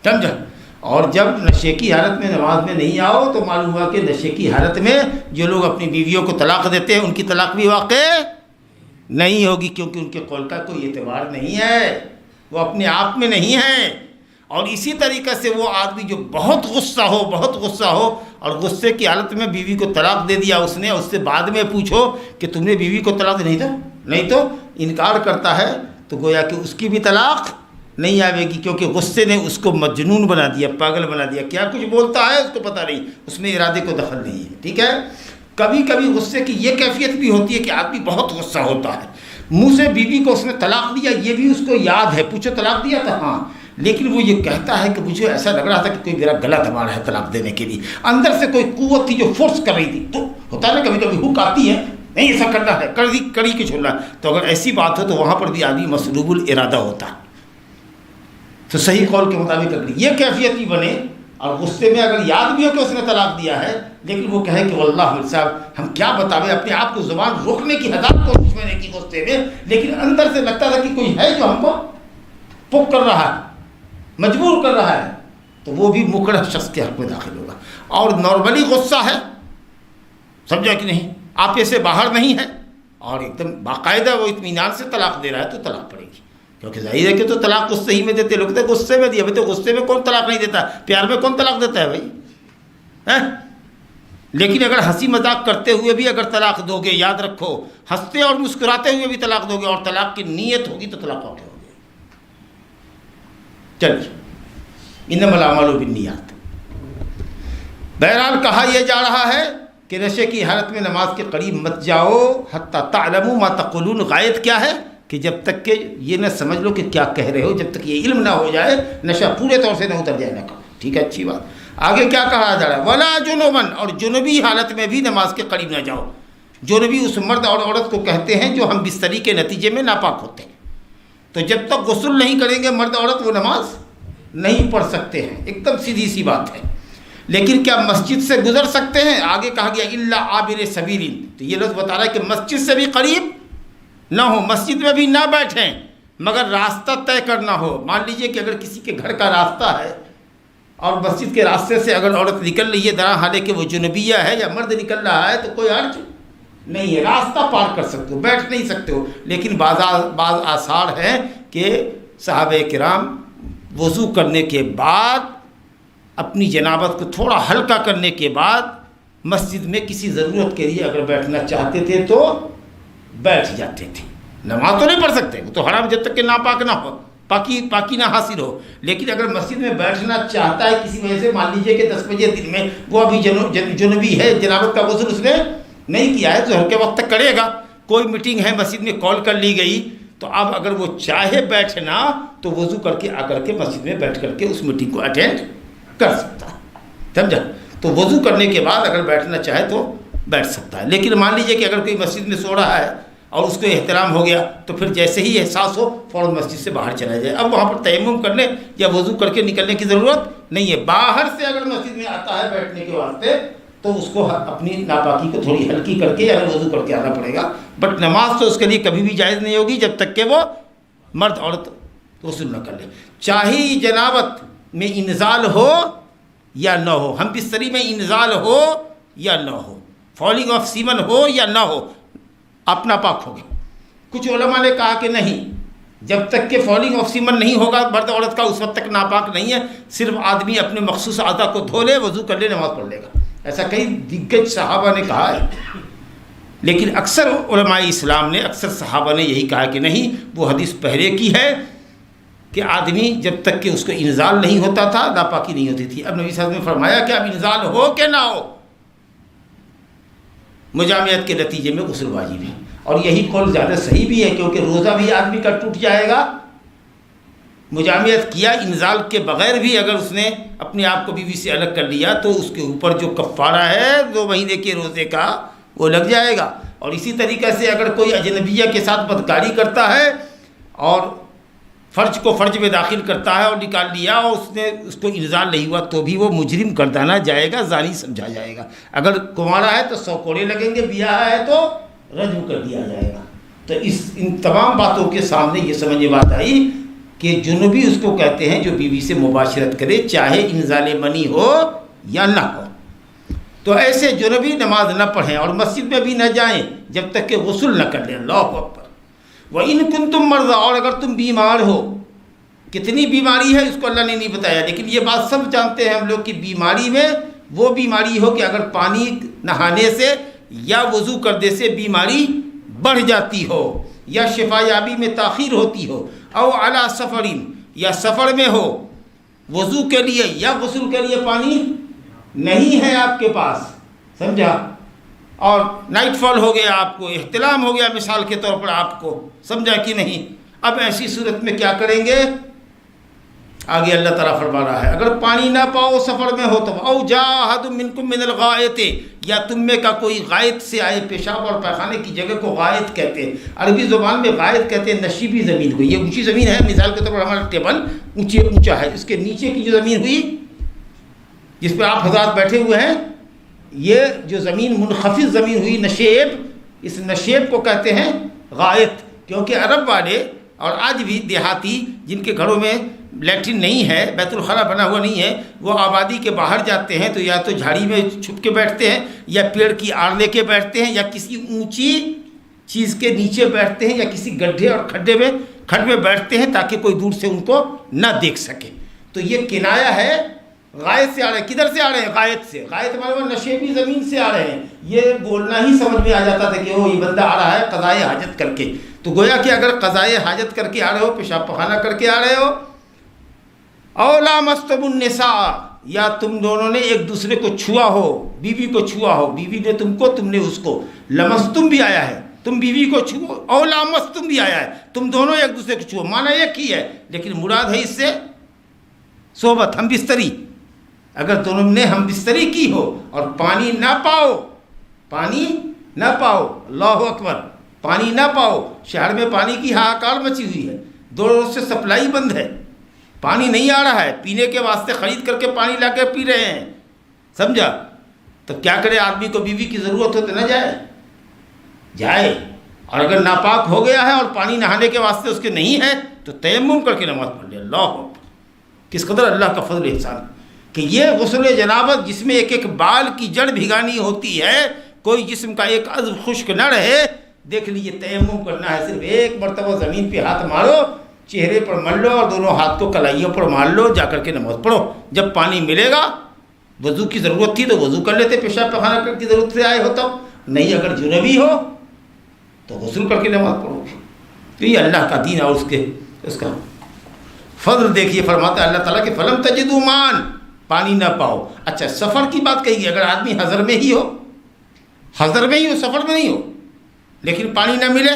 سمجھا. اور جب نشے کی حالت میں نماز میں نہیں آؤ تو معلوم ہوا کہ نشے کی حالت میں جو لوگ اپنی بیویوں کو طلاق دیتے ہیں ان کی طلاق بھی واقع نہیں ہوگی، کیونکہ ان کے قول کا کوئی اعتبار نہیں ہے، وہ اپنے آپ میں نہیں ہیں. اور اسی طریقے سے وہ آدمی جو بہت غصہ ہو اور غصے کی حالت میں بیوی کو طلاق دے دیا اس نے، اس سے بعد میں پوچھو کہ تم نے بیوی کو طلاق نہیں تو انکار کرتا ہے، تو گویا کہ اس کی بھی طلاق نہیں آئے گی، کیونکہ غصے نے اس کو مجنون بنا دیا، پاگل بنا دیا. کیا کچھ بولتا ہے اس کو پتہ نہیں، اس میں ارادے کو دخل نہیں ہے. ٹھیک ہے. کبھی کبھی غصے کی یہ کیفیت بھی ہوتی ہے کہ آدمی بہت غصہ ہوتا ہے، منہ سے بیوی کو اس نے طلاق دیا، یہ بھی اس کو یاد ہے، پوچھو طلاق دیا تھا؟ ہاں. لیکن وہ یہ کہتا ہے کہ مجھے ایسا لگ رہا تھا کہ کوئی میرا گلا دبا رہا ہے طلاق دینے کے لیے. اندر سے کوئی قوت تھی جو فورس کر رہی تھی. تو ہوتا ہے نا کبھی کبھی حق آتی ہے، نہیں ایسا کرنا ہے، کڑی کے چھوڑنا ہے. تو اگر ایسی بات ہو تو وہاں پر بھی آدمی مسلوب الارادہ ہوتا ہے. تو صحیح قول کے مطابق اگر یہ کیفیت بھی بنے اور غصے میں اگر یاد بھی ہو کہ اس نے طلاق دیا ہے لیکن وہ کہے کہ واللہ میر صاحب ہم کیا بتاویں، اپنے آپ کو زبان روکنے کی ہزار کوشش میں نے کی غصے میں، لیکن اندر سے لگتا تھا کہ کوئی ہے جو ہم کو پک کر رہا ہے، مجبور کر رہا ہے، تو وہ بھی مکرہ شخص کے حق میں داخل ہوگا۔ اور نارملی غصہ ہے، سمجھا کہ نہیں، آپ سے باہر نہیں ہے اور ایک دم باقاعدہ وہ اطمینان سے طلاق دے رہا ہے تو طلاق پڑے گی، کیونکہ ظاہر ہے کہ تو طلاق غصے ہی میں دیتے لوگ، تو غصے میں دیا بھائی، تو غصے میں کون طلاق نہیں دیتا، پیار میں کون طلاق دیتا ہے بھائی؟ لیکن اگر ہنسی مذاق کرتے ہوئے بھی اگر طلاق دو گے، یاد رکھو ہنستے اور مسکراتے ہوئے بھی طلاق دو گے اور طلاق کی نیت ہوگی تو طلاق واقع ہوگی۔ چلیے، انما الاعمال بالنیات۔ بہرحال کہا یہ جا رہا ہے کہ نشے کی حالت میں نماز کے قریب مت جاؤ حتی تعلموا ما تقولون۔ غائط کیا ہے کہ جب تک کہ یہ نہ سمجھ لو کہ کیا کہہ رہے ہو، جب تک یہ علم نہ ہو جائے، نشہ پورے طور سے نہ اتر جائے نہ کہو۔ ٹھیک ہے، اچھی بات۔ آگے کیا کہا جا رہا ہے؟ ولا جنوبن، اور جنوبی حالت میں بھی نماز کے قریب نہ جاؤ۔ جنوبی اس مرد اور عورت کو کہتے ہیں جو ہم بستری کے نتیجے میں ناپاک ہوتے ہیں، تو جب تک غسل نہیں کریں گے مرد عورت وہ نماز نہیں پڑھ سکتے ہیں، ایک دم سیدھی سی بات ہے۔ لیکن کیا مسجد سے گزر سکتے ہیں؟ آگے کہا گیا الا عابر سبیل، تو یہ لفظ بتا رہا ہے کہ مسجد سے بھی قریب نہ ہو، مسجد میں بھی نہ بیٹھیں، مگر راستہ طے کرنا ہو۔ مان لیجئے کہ اگر کسی کے گھر کا راستہ ہے اور مسجد کے راستے سے اگر عورت نکل رہی ہے درا حالانکہ وہ جنوبیہ ہے یا مرد نکل رہا ہے تو کوئی حرج نہیں ہے، راستہ پار کر سکتے ہو، بیٹھ نہیں سکتے ہو۔ لیکن بعض آثار ہیں کہ صحابہ کرام وضو کرنے کے بعد اپنی جنابت کو تھوڑا ہلکا کرنے کے بعد مسجد میں کسی ضرورت کے لیے اگر بیٹھنا چاہتے تھے تو بیٹھ جاتے تھے۔ نماز تو نہیں پڑھ سکتے، وہ تو حرام جب تک کہ ناپاک نہ ہو، پاکی نہ حاصل ہو، لیکن اگر مسجد میں بیٹھنا چاہتا ہے کسی وجہ سے، مان لیجئے کہ 10 بجے دن میں وہ ابھی جنوبی ہے، جنابت کا غسل اس نے نہیں کیا ہے، ظہر کے وقت تک کرے گا، کوئی میٹنگ ہے مسجد میں کال کر لی گئی، تو اب اگر وہ چاہے بیٹھنا تو وضو کر کے آ کر کے مسجد میں بیٹھ کر کے اس میٹنگ کو اٹینڈ کر سکتا ہے، سمجھا؟ تو وضو کرنے کے بعد اگر بیٹھنا چاہے تو بیٹھ سکتا ہے۔ لیکن مان لیجئے کہ اگر کوئی مسجد میں سو رہا ہے اور اس کو احترام ہو گیا تو پھر جیسے ہی احساس ہو فوراً مسجد سے باہر چلا جائے، اب وہاں پر تیمم کرنے یا وضو کر کے نکلنے کی ضرورت نہیں ہے۔ باہر سے اگر مسجد میں آتا ہے بیٹھنے کے واسطے تو اس کو اپنی ناپاکی کو تھوڑی ہلکی کر کے یا وضو کر کے آنا پڑے گا، بٹ نماز تو اس کے لیے کبھی بھی جائز نہیں ہوگی جب تک کہ وہ مرد عورت غسل نہ کر لے، چاہے جنابت میں انزال ہو یا نہ ہو، ہم بستری میں انزال ہو یا نہ ہو، فالنگ آف سیمن ہو یا نہ ہو، اپنا پاک ہو گیا۔ کچھ علماء نے کہا کہ نہیں، جب تک کہ فالنگ آف سیمن نہیں ہوگا مرد عورت کا اس وقت تک ناپاک نہیں ہے، صرف آدمی اپنے مخصوص اعضاء کو دھو لے، وضو کر لے، نماز پڑھ لے گا، ایسا کئی دگج صحابہ نے کہا ہے۔ لیکن اکثر علماء اسلام نے، اکثر صحابہ نے یہی کہا کہ نہیں، وہ حدیث پہلے کی ہے کہ آدمی جب تک کہ اس کو انزال نہیں ہوتا تھا ناپاکی نہیں ہوتی تھی۔ اب نبی صلی اللہ علیہ وسلم نے فرمایا کہ اب انزال ہو کہ نہ ہو، مجامعت کے نتیجے میں غسل واجب ہے، اور یہی قول زیادہ صحیح بھی ہے کیونکہ روزہ بھی آدمی کا ٹوٹ جائے گا، مجامعت کیا انزال کے بغیر بھی اگر اس نے اپنے آپ کو بیوی سے الگ کر لیا تو اس کے اوپر جو کفارہ ہے 2 مہینے کے روزے کا وہ لگ جائے گا۔ اور اسی طریقے سے اگر کوئی اجنبیہ کے ساتھ بدکاری کرتا ہے اور فرج کو فرج میں داخل کرتا ہے اور نکال لیا اور اس کو انزال نہیں ہوا تو بھی وہ مجرم گردانا جائے گا، زانی سمجھا جائے گا۔ اگر کنوارا ہے تو 100 کوڑے لگیں گے، بیاہ ہے تو رجم کر دیا جائے گا۔ تو ان تمام باتوں کے سامنے یہ سمجھ بات آئی کہ جنوبی اس کو کہتے ہیں جو بیوی سے مباشرت کرے، چاہے انزال منی ہو یا نہ ہو۔ تو ایسے جنوبی نماز نہ پڑھیں اور مسجد میں بھی نہ جائیں جب تک کہ غسل نہ کر لیں۔ اللہ اکبر۔ وَإِن كُنتُم مَرْضَىٰ، اور اگر تم بیمار ہو، کتنی بیماری ہے اس کو اللہ نے نہیں بتایا، لیکن یہ بات سب جانتے ہیں ہم لوگ کہ بیماری میں وہ بیماری ہو کہ اگر پانی نہانے سے یا وضو کرنے سے بیماری بڑھ جاتی ہو یا شفا یابی میں تاخیر ہوتی ہو، او علی سفرین، یا سفر میں ہو، وضو کے لیے یا غسل کے لیے پانی نہیں ہے آپ کے پاس، سمجھا، اور نائٹ فال ہو گیا، آپ کو احتلام ہو گیا مثال کے طور پر آپ کو، سمجھا کہ نہیں۔ اب ایسی صورت میں کیا کریں گے؟ آگے اللہ تعالیٰ فرما رہا ہے اگر پانی نہ پاؤ سفر میں ہو تو او جاء احد منکم من الغائط، یا تم میں کا کوئی غائط سے آئے، پیشاب اور پیخانے کی جگہ کو غائط کہتے ہیں، عربی زبان میں غائط کہتے ہیں نشیبی زمین کو، یہ اونچی زمین ہے، مثال کے طور پر ہمارا ٹیبل اونچا ہے. اس کے نیچے کی جو زمین ہوئی جس پہ آپ حضرات بیٹھے ہوئے ہیں، یہ جو زمین منخفض زمین ہوئی نشیب، اس نشیب کو کہتے ہیں غائط. کیونکہ عرب والے اور آج بھی دیہاتی جن کے گھروں میں لیٹرن نہیں ہے، بیت الخلا بنا ہوا نہیں ہے، وہ آبادی کے باہر جاتے ہیں تو یا تو جھاڑی میں چھپ کے بیٹھتے ہیں، یا پیڑ کی آڑ لے کے بیٹھتے ہیں، یا کسی اونچی چیز کے نیچے بیٹھتے ہیں، یا کسی گڈھے اور کھڈ میں بیٹھتے ہیں تاکہ کوئی دور سے ان کو نہ دیکھ سکے. تو یہ کنایا ہے غائط سے آ رہے ہیں. کدھر سے آ رہے ہیں؟ غائط سے. غائط ہمارے نشیبی زمین سے آ رہے ہیں. یہ بولنا ہی سمجھ میں آ جاتا تھا کہ وہ یہ بندہ آ رہا ہے قضائے حاجت کر کے. تو گویا کہ اگر قضائے حاجت کر کے آ رہے ہو، پیشاب پخانہ کر کے آ رہے ہو، او لامستم النساء، یا تم دونوں نے ایک دوسرے کو چھوا ہو، بیوی کو چھوا ہو، بیوی نے تم کو، تم نے اس کو. لمستم بھی آیا ہے، تم بیوی کو چھو، او لامستم بھی آیا ہے، تم دونوں ایک دوسرے کو چھو. معنی ایک ہی ہے لیکن مراد ہے اس سے صحبت، ہم بستری. اگر دونوں نے ہم بستری کی ہو اور پانی نہ پاؤ، اللہ اکبر، پانی نہ پاؤ. شہر میں پانی کی ہاکار مچی ہوئی ہے، 2 روز سے سپلائی بند ہے، پانی نہیں آ رہا ہے، پینے کے واسطے خرید کر کے پانی لا کے پی رہے ہیں. سمجھا؟ تو کیا کرے آدمی کو بیوی کی ضرورت ہو تو نہ جائے. اور اگر ناپاک ہو گیا ہے اور پانی نہانے کے واسطے اس کے نہیں ہے تو تیمم کر کے نماز پڑھ لے. اللہ اکبر، کس قدر اللہ کا فضل احسان کہ یہ غسل جنابت جس میں ایک ایک بال کی جڑ بھگانی ہوتی ہے، کوئی جسم کا ایک عضو خشک نہ رہے. دیکھ لیجیے، تیمم کرنا ہے، صرف ایک مرتبہ زمین پہ ہاتھ مارو، چہرے پر مل لو اور دونوں ہاتھ کو کلائیوں پر مار لو، جا کر کے نماز پڑھو. جب پانی ملے گا، وضو کی ضرورت تھی تو وضو کر لیتے، پیشاب پخانہ کی ضرورت سے آئے ہو تب، نہیں اگر جنبی ہو تو غسل کر کے نماز پڑھو. تو یہ اللہ کا دین اور اس کا فضل دیکھیے. فرماتا ہے اللہ تعالیٰ کہ فلم تجدوا ماء، پانی نہ پاؤ. اچھا، سفر کی بات کہی گئی. اگر آدمی حضر میں ہی ہو، سفر میں نہیں ہو، لیکن پانی نہ ملے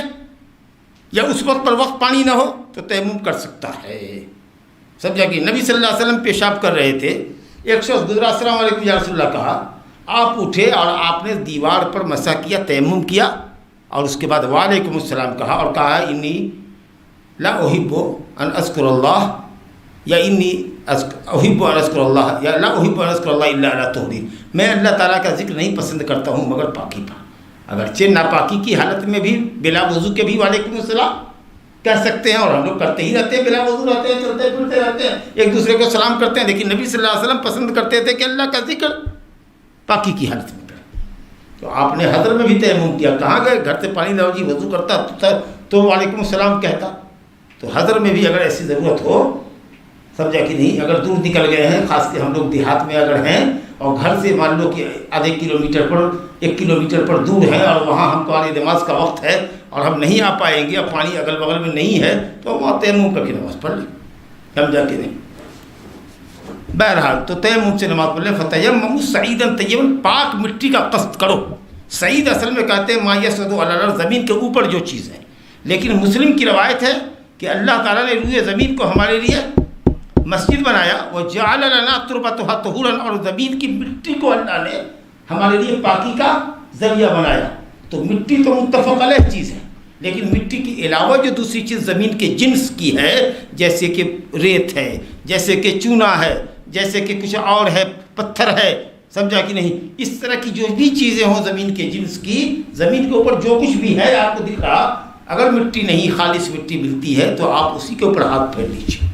یا اس وقت پر وقت پانی نہ ہو تو تیمم کر سکتا ہے. سمجھا کہ نبی صلی اللہ علیہ وسلم پیشاب کر رہے تھے، ایک شخص گزرا، السلام علیکم یا رسول اللہ کہا، آپ اٹھے اور آپ نے دیوار پر مسح کیا، تیمم کیا، اور اس کے بعد وعلیکم السلام کہا اور کہا انی لا احب ان اذکر اللہ، یا انی احب ان اذکر اللہ، یا لا احب ان اذکر اللہ الا علی طہور، میں اللہ تعالیٰ کا ذکر نہیں پسند کرتا ہوں مگر پاکی پر. اگرچہ ناپاکی کی حالت میں بھی بلا وضو کے بھی وعلیکم السلام کہہ سکتے ہیں، اور ہم لوگ کرتے ہی رہتے ہیں، بلا وضو رہتے ہیں، چلتے پھرتے رہتے ہیں، ایک دوسرے کو سلام کرتے ہیں. لیکن نبی صلی اللہ علیہ وسلم پسند کرتے تھے کہ اللہ کا ذکر پاکی کی حالت میں کریں. تو آپ نے حضر میں بھی تیمم کیا. کہاں گئے؟ گھر سے پانی لاؤ جی، وضو کرتا تو وعلیکم السلام کہتا. تو حضر میں بھی اگر ایسی ضرورت ہو، سمجھا کہ نہیں، اگر دور نکل گئے ہیں، خاص کر ہم لوگ دیہات میں اگر ہیں اور گھر سے مان لو کہ آدھے کلومیٹر پر 1 کلومیٹر پر دور ہے اور وہاں ہم کو نماز کا وقت ہے اور ہم نہیں آ پائیں گے اور پانی اگل بغل میں نہیں ہے، تو وہاں تیمم کر کے نماز پڑھ لیں. سمجھا کہ نہیں؟ بہرحال تو تیمم سے نماز پڑھ لیں. فتیمموا صعیدا طیبا، پاک مٹی کا قصد کرو. صعید اصل میں کہتے ہیں ما یصعد علی الارض، زمین کے اوپر جو چیز ہے. لیکن مسلم کی روایت ہے کہ اللہ تعالیٰ نے روئے زمین کو ہمارے لیے مسجد بنایا، وَجَعَلَ لَنَا تُرْبَتُهَا طُهُورًا، اور زمین کی مٹی کو اللہ نے ہمارے لیے پاکی کا ذریعہ بنایا. تو مٹی تو متفق علیہ چیز ہے، لیکن مٹی کے علاوہ جو دوسری چیز زمین کے جنس کی ہے، جیسے کہ ریت ہے، جیسے کہ چونا ہے، جیسے کہ کچھ اور ہے، پتھر ہے، سمجھا کہ نہیں، اس طرح کی جو بھی چیزیں ہوں زمین کے جنس کی، زمین کے اوپر جو کچھ بھی ہے آپ کو دکھ رہا، اگر مٹی نہیں، خالص مٹی ملتی ہے تو آپ اسی کے اوپر ہاتھ پھیر لیجیے،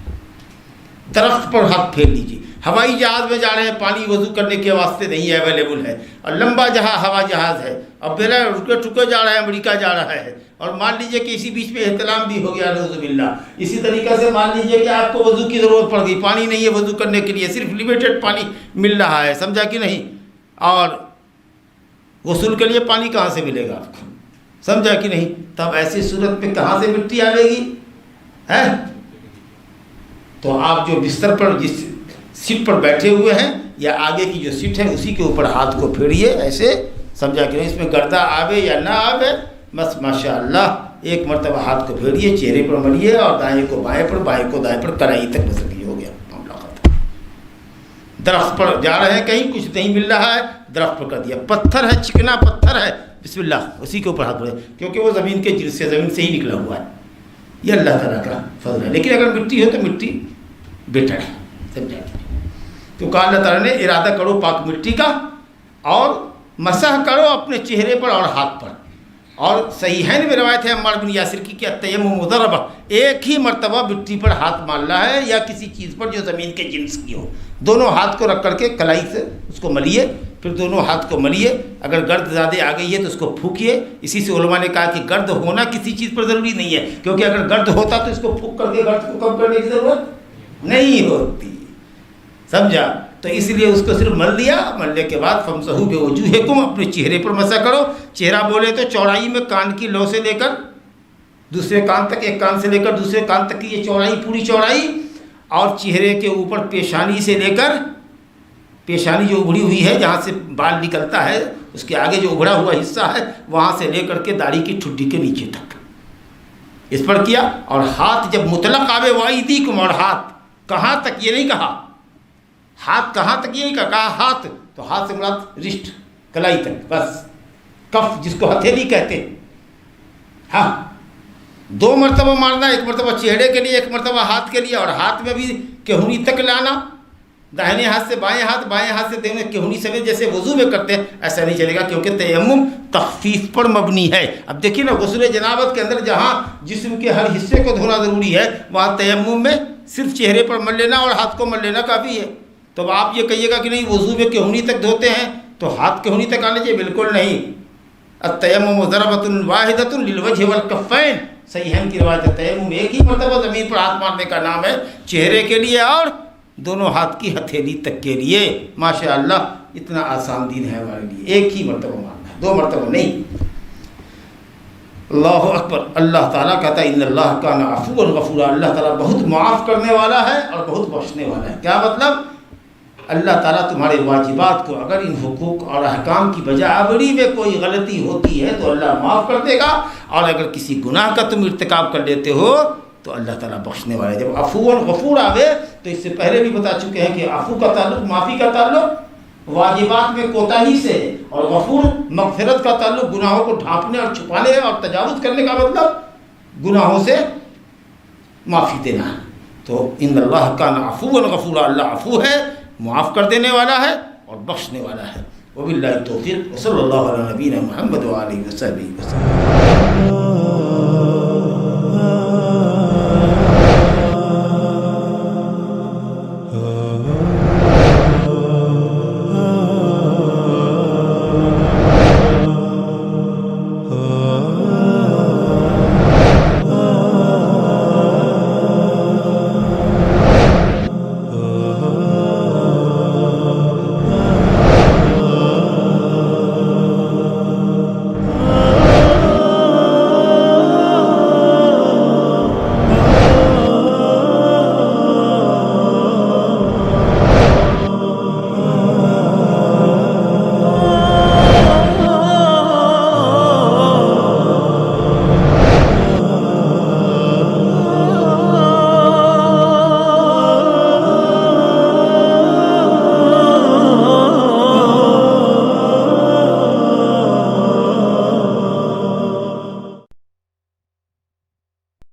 درخت پر ہاتھ پھیر لیجیے. ہوائی جہاز میں جا رہے ہیں، پانی وضو کرنے کے واسطے نہیں ہے، اویلیبل ہے، اور لمبا ہوا جہاز ہے، اب میرا رکے ٹکے جا رہا ہے، امریکہ جا رہا ہے، اور مان لیجئے کہ اسی بیچ میں احتلام بھی ہو گیا، نعوذ باللہ. اسی طریقے سے مان لیجئے کہ آپ کو وضو کی ضرورت پڑ گئی، پانی نہیں ہے وضو کرنے کے لیے، صرف لمیٹڈ پانی مل رہا ہے، سمجھا کہ نہیں، اور غسل کے لیے پانی کہاں سے ملے گا آپ کو، سمجھا کہ نہیں. تب ایسی صورت میں کہاں سے مٹی آئے گی ہے؟ تو آپ جو بستر پر جس سیٹ پر بیٹھے ہوئے ہیں یا آگے کی جو سیٹ ہے اسی کے اوپر ہاتھ کو پھیریے ایسے، سمجھا کہ نہیں، اس میں گردہ آوے یا نہ آوے، بس ماشاءاللہ ایک مرتبہ ہاتھ کو پھیریے، چہرے پر ملیے اور دائیں کو بائیں پر، بائیں کو دائیں پر، کرائی تک بس یہ ہو گیا معاملہ ختم. درخت پر جا رہے ہیں، کہیں کچھ نہیں مل رہا ہے، درخت پر کر دیا، پتھر ہے، چکنا پتھر ہے، بسم اللہ اسی کے اوپر ہاتھ پڑے، کیونکہ وہ زمین کے جنس سے، زمین سے ہی نکلا ہوا ہے. یہ اللہ تعالیٰ کا فضل ہے. لیکن اگر مٹی ہو تو مٹی بیٹا ہے. سمجھا؟ تو کہا اللہ تعالیٰ نے ارادہ کرو پاک مٹی کا اور مسح کرو اپنے چہرے پر اور ہاتھ پر. اور صحیحین میں روایت ہے عمار بن یاسر کی کہ التیمم مضربہ، ایک ہی مرتبہ مٹی پر ہاتھ مارنا ہے یا کسی چیز پر جو زمین کے جنس کی ہو. دونوں ہاتھ کو رکھ کر کے کلائی سے اس کو ملیے، پھر دونوں ہاتھ کو ملیے. اگر گرد زیادہ آ گئی ہے تو اس کو پھونکیے. اسی سے علماء نے کہا کہ گرد ہونا کسی چیز پر ضروری نہیں ہے، کیونکہ اگر گرد ہوتا تو اس کو پھونک کر کے گرد کو کم کرنے کی ضرورت نہیں ہوتی. سمجھا؟ تو اس لیے اس کو صرف مل دیا. ملنے کے بعد فمسحوا بوجوہکم، اپنے چہرے پر مسح کرو. چہرہ بولے تو چوڑائی میں کان کی لو سے لے کر دوسرے کان تک، ایک کان سے لے کر دوسرے کان تک کی یہ چوڑائی، پوری چوڑائی. اور چہرے کے اوپر پیشانی سے لے کر، پیشانی جو اگڑی ہوئی ہے جہاں سے بال نکلتا ہے اس کے آگے جو اگڑا ہوا حصہ ہے وہاں سے لے کر کے داڑھی کی ٹھڈی کے نیچے تک اس پر کیا. اور ہاتھ جب مطلق آوے وایدیکم، اور ہاتھ کہاں تک یہ نہیں کہا، ہاتھ کہاں تک یہ نہیں کہا ہاتھ، تو ہاتھ سے مراد رشٹ کلائی تک بس. کف جس کو ہتھیلی کہتے ہیں. ہاں 2 مرتبہ مارنا، ایک مرتبہ چہرے کے لیے، ایک مرتبہ ہاتھ کے لیے. اور ہاتھ میں بھی کہونی تک لانا، داہنے ہاتھ سے بائیں ہاتھ، بائیں ہاتھ سے دائیں کہونی سمیت جیسے وضو میں کرتے ہیں ایسا نہیں چلے گا، کیونکہ تیمم تخفیف پر مبنی ہے. اب دیکھیے نا، غسل جنابت کے اندر جہاں جسم کے ہر حصے کو دھونا ضروری ہے، وہاں تیمم میں صرف چہرے پر مل لینا اور ہاتھ کو مل لینا کافی ہے. تو اب آپ یہ کہیے گا کہ نہیں وضو میں کہونی تک دھوتے ہیں تو ہاتھ کہونی تک آنے چاہیے، بالکل نہیں. التیمم ضربۃ واحدۃ للوجہ والکفین، صحیحین کی روایت ہے. تیمم ایک ہی مرتبہ زمین پر ہاتھ مارنے کا نام ہے، چہرے کے لیے اور دونوں ہاتھ کی ہتھیلی تک کے لیے. ماشاء اللہ اتنا آسان دین ہے ہمارے لیے. ایک ہی مرتبہ مارنا ہے، 2 مرتبہ نہیں. اللہ اکبر. اللہ تعالیٰ کہتا ہے ان اللہ کان عفوا غفورا، اللہ تعالیٰ بہت معاف کرنے والا ہے اور بہت بخشنے والا ہے. کیا مطلب؟ اللہ تعالیٰ تمہارے واجبات کو، اگر ان حقوق اور احکام کی بجا آوری میں کوئی غلطی ہوتی ہے تو اللہ معاف کر دے گا، اور اگر کسی گناہ کا تم ارتکاب کر لیتے ہو تو اللہ تعالیٰ بخشنے والا ہے. جب عفو اور غفور آوے تو اس سے پہلے بھی بتا چکے ہیں کہ عفو کا تعلق، معافی کا تعلق واجبات میں کوتاہی سے، اور غفور مغفرت کا تعلق گناہوں کو ڈھانپنے اور چھپانے اور تجاوز کرنے کا مطلب گناہوں سے معافی دینا. تو ان اللہ کان عفوا غفورا، اللہ عفو ہے، معاف کر دینے والا ہے اور بخشنے والا ہے. وباللہ التوفیق، وصلی اللہ علی نبینا محمد وآلہ وصحبہ وسلم.